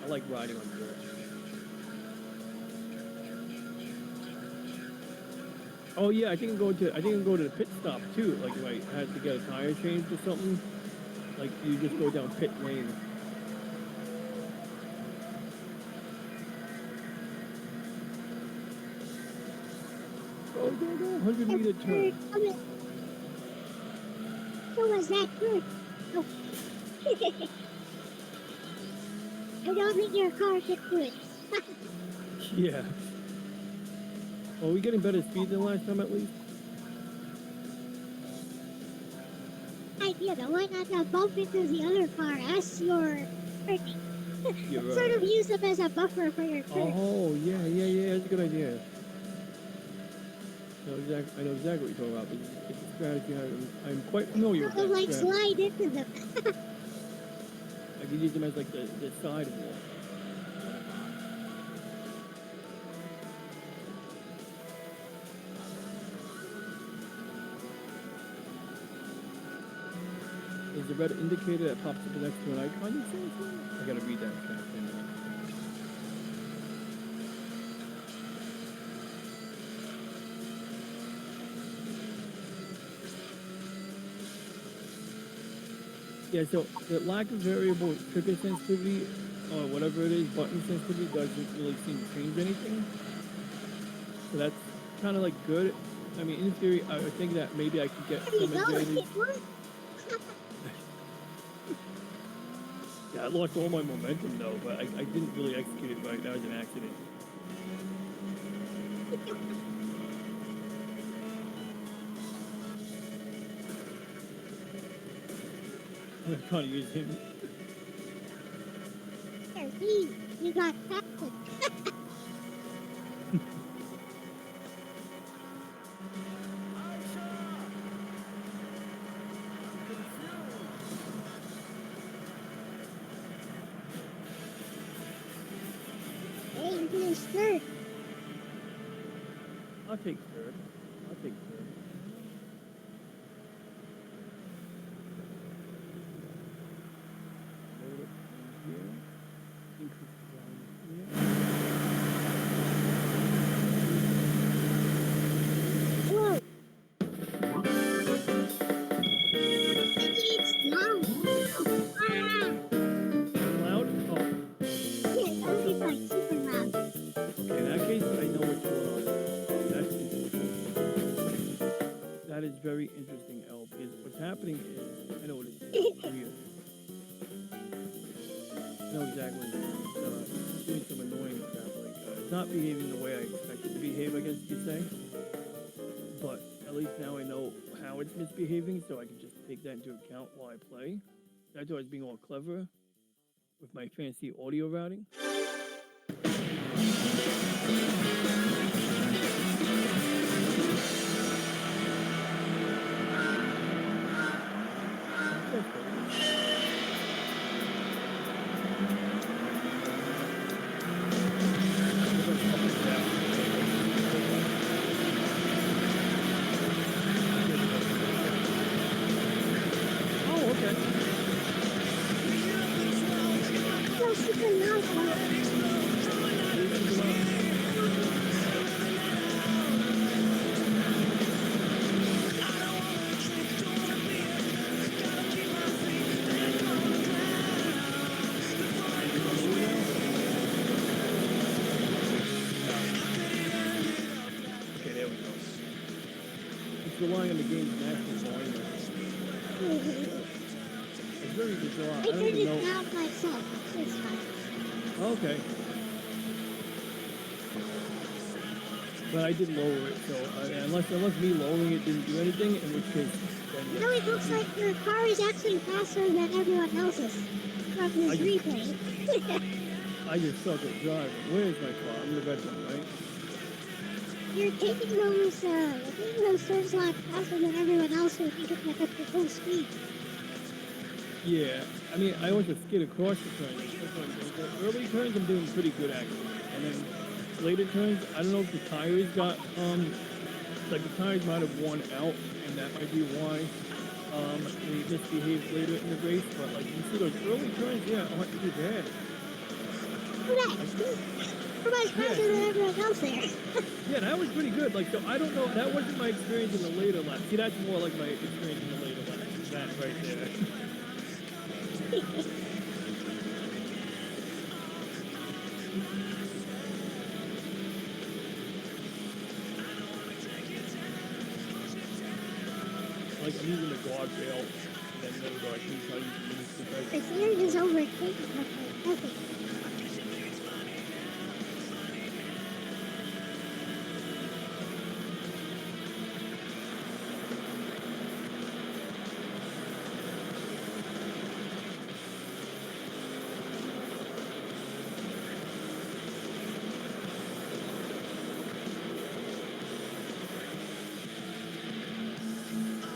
I like riding on dirt. Oh yeah, I think I'm going to the pit stop too. Like if I had to get a tire changed or something, like you just go down pit lane. Go, 100-meter turn. So was that good? Oh. I don't think your car can do it. Yeah. Are we getting better speed than last time at least? Idea though, why not bump into the other car as you're turning? You're right. Sort of use them as a buffer for your turn. Oh, yeah, that's a good idea. I know exactly what you're talking about. It's a strategy I'm quite familiar with. Sort of like slide into them. I can use them as like the side wall. There's a red indicator that pops up next to an icon. You say? I gotta read that track thing. Yeah, so the lack of variable trigger sensitivity, or whatever it is, button sensitivity, doesn't really seem to change anything. So that's kind of like good. I mean, in theory, I would think that maybe I could get some advantage. Yeah, I lost all my momentum though, but I didn't really execute it right. That was an accident. I'm trying to use him. You got captain. Hey, you finished third. I'll take third. Load up here. Increase the volume here. Whoa. It's loud. Loud? Oh, Yeah, that would be like super loud. okay. In that case, I know what's going on. That's interesting. That is very interesting, Elle, because what's happening is, I know what it is. Weird. I know exactly what it is. It's doing some annoying crap, like not behaving the way I expect it to behave, I guess you could say. But at least now I know how it's misbehaving, so I can just take that into account while I play. I thought I was being all clever with my fancy audio routing. Oh, okay. So super loud. Okay, there we go. It's relying on the game's maximum volume. It's very bizarre. I I don't turned even it know. down myself. It's fine. Okay. But I did lower it, so unless me lowering it didn't do anything, in which case, then No, it looks like your car is actually faster than everyone else's from this I just- replay. I just suck at driving. Where's my car? I'm the red one, right? You're taking those turns a lot faster than everyone else when you can get up to full speed. Yeah. I mean, I also skid across the turns. The early turns I'm doing pretty good actually, and then later turns, I don't know if the tires got like the tires might have worn out, and that might be why they misbehaved later in the race. But like you see those early turns, yeah, aren't too bad. We're much faster than everyone else there. Yeah, that was pretty good. Like, so I don't know. That wasn't my experience in the later laps. See, that's more like my experience in the later laps. That right there. Like, I'm using the guardrail, and then there we go. I can tell you because It's either just overtaking or nothing.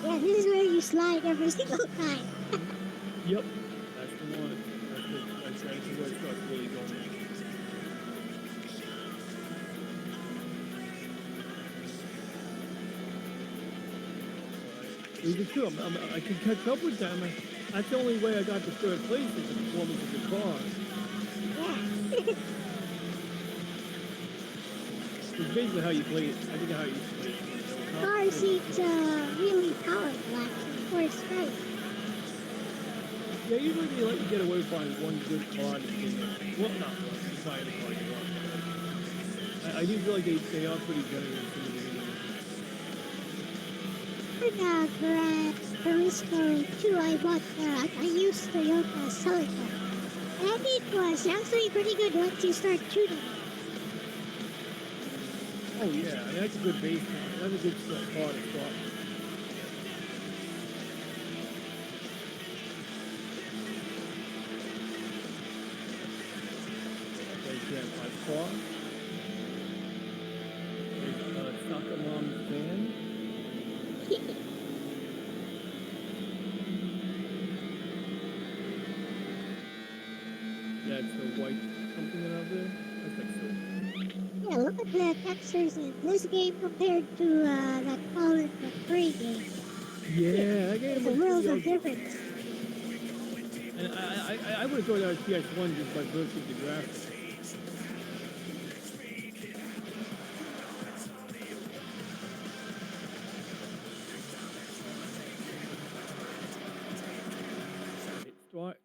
Yeah, this is where you slide every single time. Yep, that's the one. That's where it starts really going. It was true. I can catch up with them. That's the only way I got to third place is the performance of the car. Yeah. It's basically how you play it. I think how you play it. Car seems really powerful actually for its strength. Yeah, usually they let you get away with buying one good car and well, not one. You buy any car you want. I do feel like they are pretty generous in the beginning. For Gran Turismo 2, I used Toyota Celica. And it was actually pretty good once you start tuning it. Oh yeah, I mean, that's a good base. That's a good car to start. There's Grandpa's car. There's Soccer Mom's van. That's the white something out there. That's like silver. Yeah, look at the textures in this game compared to that Colin McRae game. Yeah, that game It's a was world pretty of ugly. difference. And I would have thought that was PS1 just by virtue of the graphics. Hit start.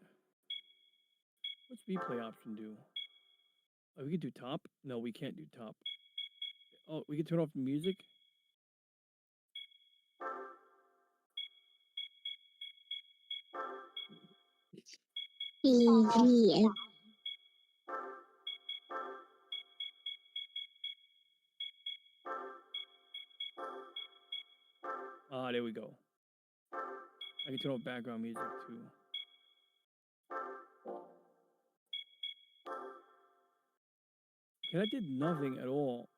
What's replay option do? Oh, we can do top? No, we can't do top. Oh, we can turn off the music? BGM. Ah, there we go. I can turn off background music too. Okay, that did nothing at all.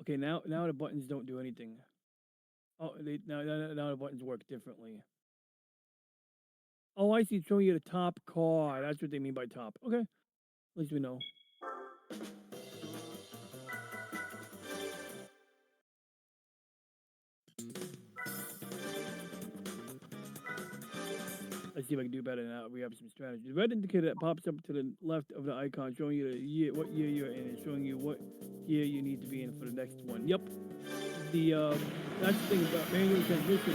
Okay, now the buttons don't do anything. Oh, now the buttons work differently. Oh, I see. It's showing you the top car. That's what they mean by top. Okay, at least we know. Let's see if I can do better now. We have some strategies. The red indicator that pops up to the left of the icon showing you the year, what year you're in, and showing you what year you need to be in for the next one. Yep. That's the thing about manual transmission.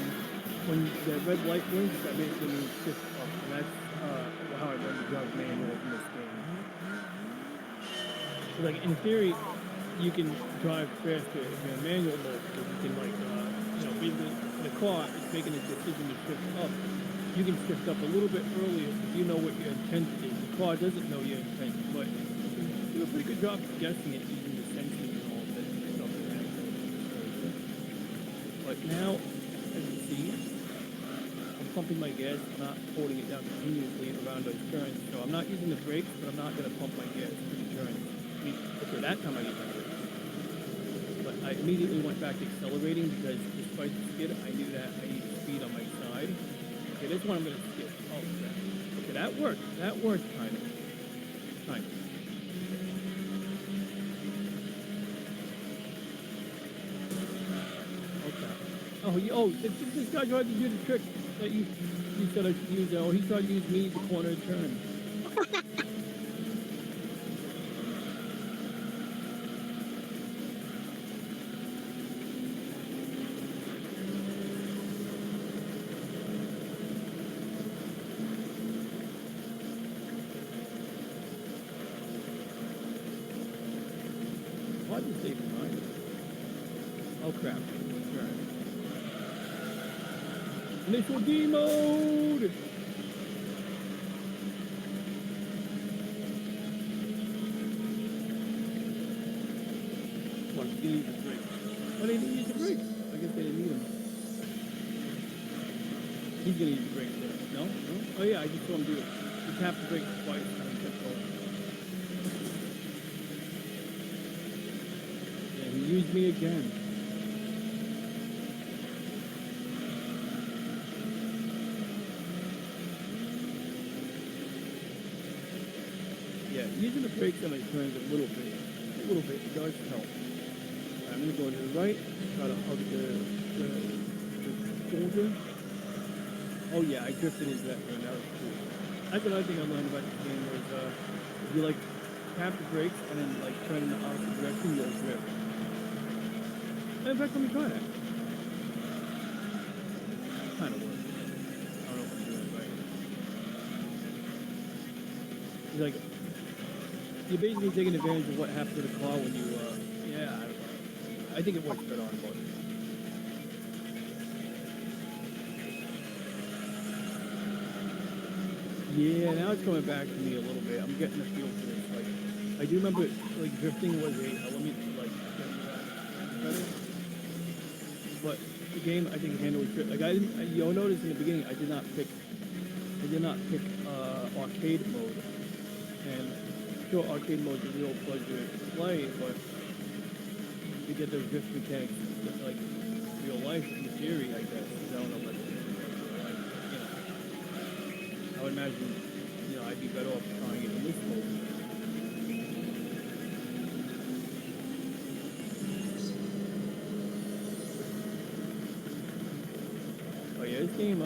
When the red light blinks, that basically means shift up, and that's how I run the drive manual in this game. So, like in theory, you can drive faster if you're in manual mode because you can basically the car is making a decision to shift up. You can shift up a little bit earlier if you know what your intent is. The car doesn't know your intent, but you can do a pretty good job of guessing it using the sensors and all of that stuff. But now, as you see, I'm pumping my gas. I'm not holding it down continuously around those turns. So I'm not using the brakes, but I'm not going to pump my gas for the turns. Okay, that time I used my brakes. But I immediately went back to accelerating because despite the skid, I knew that I needed speed on my side. Okay, this one I'm going to skip. Oh, crap. Okay, that worked. That worked, kind of. Kind of. Okay. This guy tried to do the trick that you said I should use. Oh, he tried to use me as the corner turn. Why did you stay behind? Oh crap. Sure. Initial D mode! What, you need the brakes? Why they didn't use the brakes? I guess they didn't need them. He's gonna use the brakes there. No? No? Oh yeah, I just saw him do it. He tapped the brakes twice and he kept going. Yeah, he used me again. Yeah, using the brakes on my turns a little bit does help. I'm gonna go to the right, try to hug the shoulder. Oh yeah, I drifted into that turn. That was cool. That's another thing I learned about this game was if you like tap the brakes and then like turn in the opposite direction, you'll drift. In fact, let me try that. Kind of works. I don't know if I'm doing it right. It's like you're basically taking advantage of what happened to the car when you, yeah, I don't know. I think it works better on both. Yeah, now it's coming back to me a little bit. I'm getting a feel for this. Like, I do remember, like, drifting was a element to, like, getting that better. But the game, I think, handled drift. Like, you'll notice in the beginning, I did not pick arcade mode. And sure, arcade mode is a real pleasure to play, but to get those drift mechanics, like, real life in theory, I guess. I don't know, but, I would imagine, I'd be better off trying it in this mode. Oh yeah, this game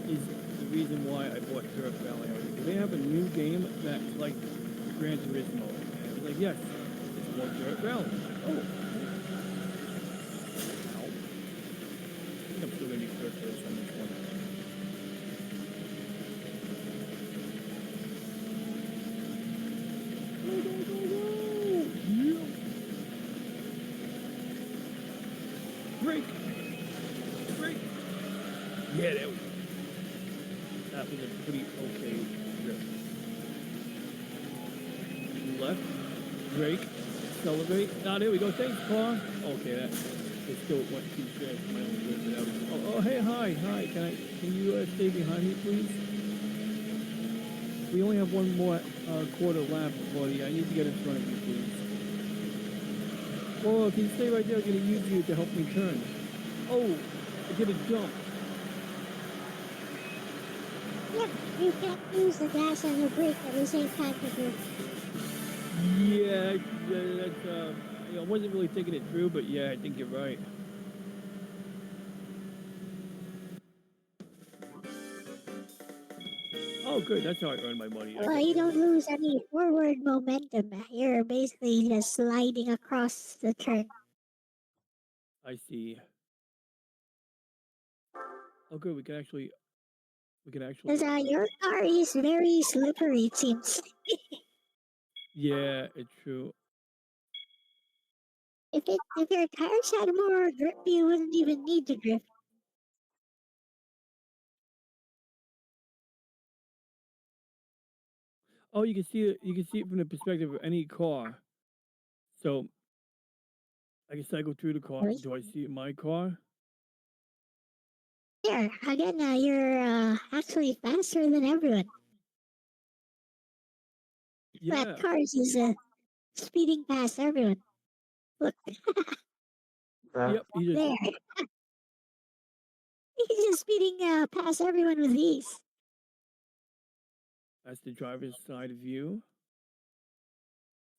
is the reason why I bought Dirt Valley. Because they have a new game that's like Gran Turismo. And I was like, yes, it's called Dirt Valley. Oh. Ow. I think I'm still going to be first on this one. Go, go, go, go! Yeah! Break! Yeah, there we go. That was a pretty okay drift. left, brake, accelerate. Ah, there we go. Thanks, car. Okay, that it still went too fast. Oh, hey, hi. Can you stay behind me, please? We only have one more quarter lap, buddy. I need to get in front of you, please. Whoa, can you stay right there? I'm gonna use you to help me turn. Oh, I did a jump. Yeah, you can't use the gas and the brake at the same time to do. Yeah, that's I wasn't really thinking it through, but yeah, I think you're right. Oh, good. That's how I earn my money. I Well, get you paid. don't lose any forward momentum. You're basically just sliding across the turn. I see. Oh, good. We can actually. Because your car is very slippery, it seems. Yeah, it's true. If your tires had more grip, you wouldn't even need to drift. Oh, you can see it. You can see it from the perspective of any car. So I can cycle through the car. Really? Do I see my car? There, again, you're actually faster than everyone. Yeah. That cars is speeding past everyone. Look, Yep. He just. there. He's just speeding past everyone with ease. That's the driver's side view.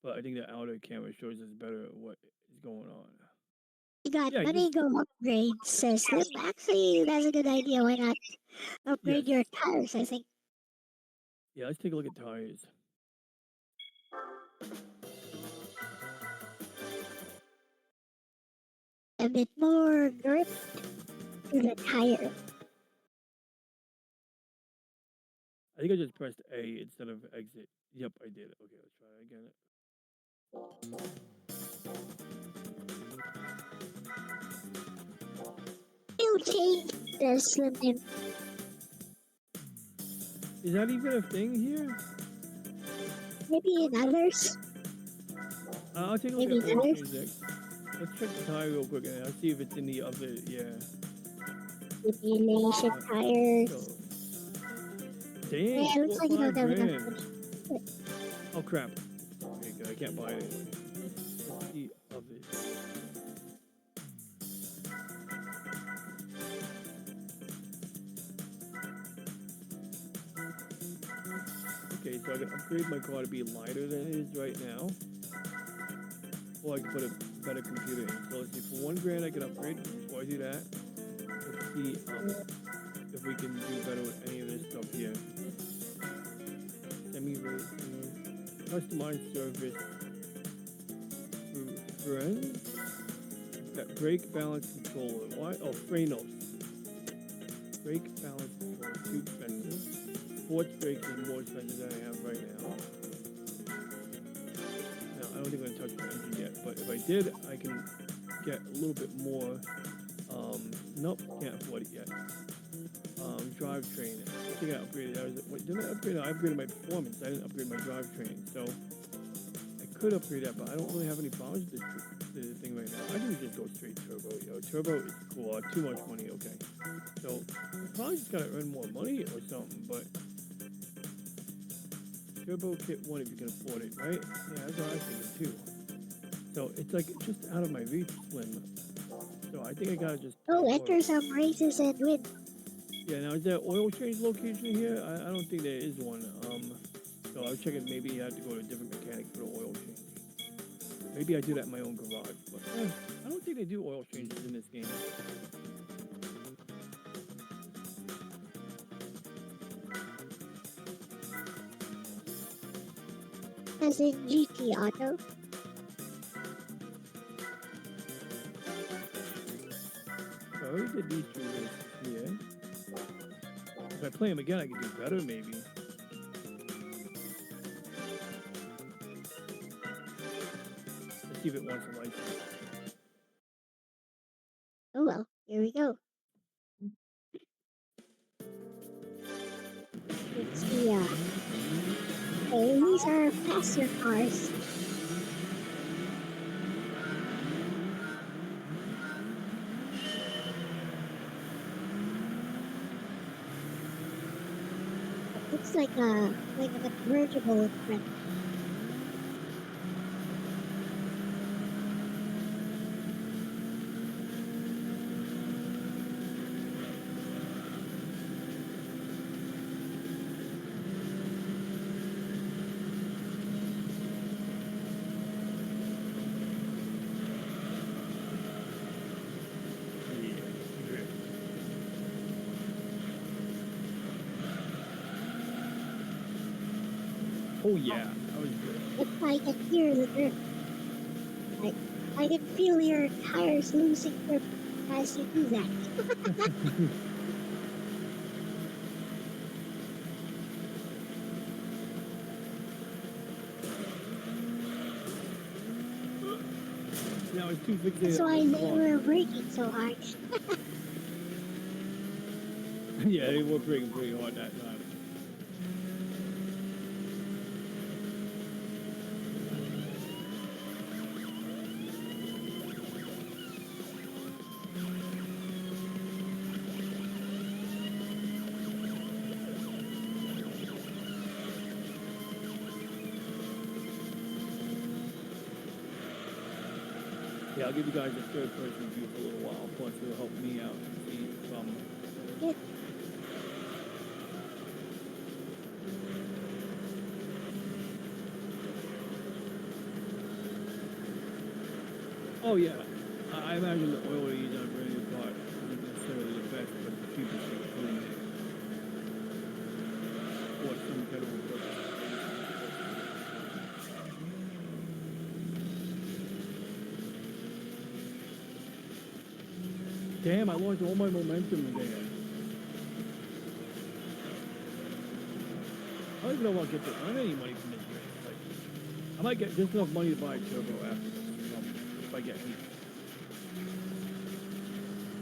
But I think the outer camera shows us better what is going on. You got Yeah, money, just go upgrade, says Slim. Actually, that's a good idea. Why not upgrade yes. your tires, I think. Yeah. Let's take a look at tires. A bit more grip to the tire. I think I just pressed A instead of exit. Yep, I did. Okay, let's try that again. Still change the Slim name. Is that even a thing here? Maybe in others. I'll take a look Maybe at oil others. change next. Let's check the tire real quick and I'll see if it's in the other. Yeah. Simulation tires. So, dang, Yeah, it looks like you don't have enough $5,000. money. Oh crap. Okay, good. I can't buy it anyway. Let's see of it. Okay, so I can upgrade my car to be lighter than it is right now. Or I can put a better computer in. So let's see, for $1,000 I can upgrade. Before I do that, let's see if we can do better with any of this stuff here. Semi-racing, customized service, friends, got brake balance controller. Why? Oh, Frenos. Brake balance controller, too expensive. Sports brakes is more expensive than I have right now. Now, I don't think I'm going to touch my engine yet, but if I did, I can get a little bit more. Nope, can't afford it yet. Drivetrain. I think I upgraded. Didn't I upgrade? I upgraded my performance. I didn't upgrade my drivetrain. So I could upgrade that, but I don't really have any problems with the thing right now. I can just go straight turbo. Turbo is cool. Too much money. Okay. So probably just gotta earn more money or something. But turbo kit 1 if you can afford it, right? Yeah, that's what I was thinking too. So it's like just out of my reach, Slim. So I think I gotta just. Oh, enter some races and win. Yeah, now is there oil change location here? I don't think there is one. So I was checking maybe you have to go to a different mechanic for the oil change. Maybe I do that in my own garage, but I don't think they do oil changes in this game. As in GT Auto. So I already did these 2 races here. If I play them again, I can do better, maybe. Let's see if it wants a license. Oh well, here we go. Let's see. Okay, these are faster cars. It looks like a convertible in front. Oh yeah, that was good. If I can hear the drift, like I can feel your tires losing grip as you do that. Yeah, I was too fixated That's on why the they clock. were braking so hard. Yeah, they were braking pretty hard that time. Yeah, I'll give you guys a third person view for a little while, plus it'll help me out to see Good. Oh yeah, I imagine the oil they use on a brand new car isn't necessarily the best, but the cheapest thing to clean it. Or some kind of purpose. Damn, I lost all my momentum again. I don't even know if I'll get to earn any money from this race. Like, I might get just enough money to buy a turbo after this, if I get heat.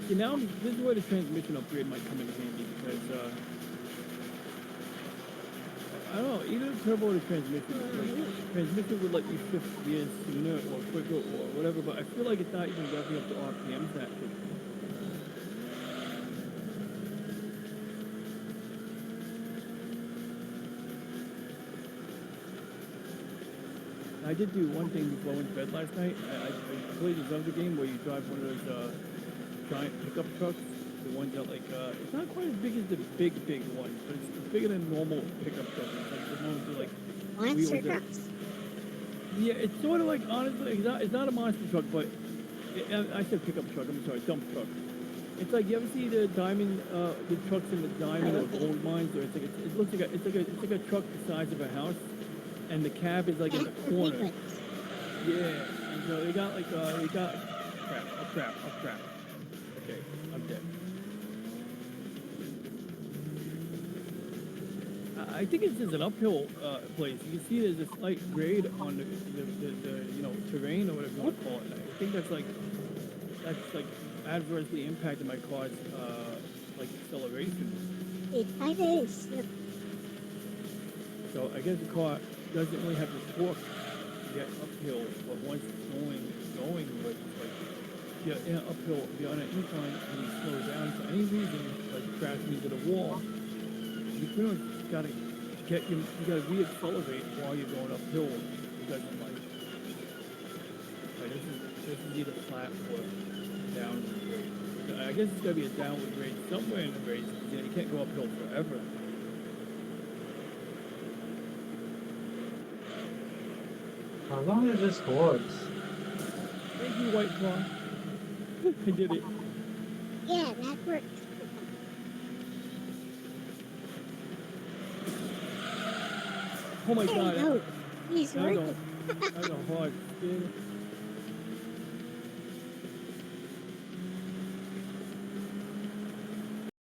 See, now this is where the transmission upgrade might come in handy because, I don't know, either the turbo or the transmission. Like, transmission would let you shift gears sooner or quicker or whatever, but I feel like it's not even revving up the RPMs that quickly. I did do one thing before I went to bed last night. I played this other game where you drive one of those giant pickup trucks. The ones that it's not quite as big as the big ones, but it's bigger than normal pickup trucks. It's like the ones with Monster wheels trucks. yeah, it's sort of like, honestly, it's not a monster truck, but I said pickup truck. I'm sorry, dump truck. It's like, you ever see the diamond, the trucks in the diamond or gold mines, or it looks like it's like a truck the size of a house. And the cab is like in the corner. Yeah. And so they got crap. Okay, I'm dead. I think it's just an uphill place. You can see there's a slight grade on the terrain or whatever you want to call it. I think that's like adversely impacted my car's like acceleration. It kind of is. Yep. So I guess the car doesn't really have the torque to get uphill, but once it's going, but like, yeah, in an uphill, if you're on an incline and you slow down for any reason, like crashing into the wall, you pretty much gotta you gotta re-accelerate while you're going uphill. It doesn't this is either flat or downward grade. So I guess it's gotta be a downward grade somewhere in the race, because you can't go uphill forever. How long is this course? Thank you, White Claw. I did it. Yeah, that worked. Oh my There god. you go. He's That was working. a hard spin.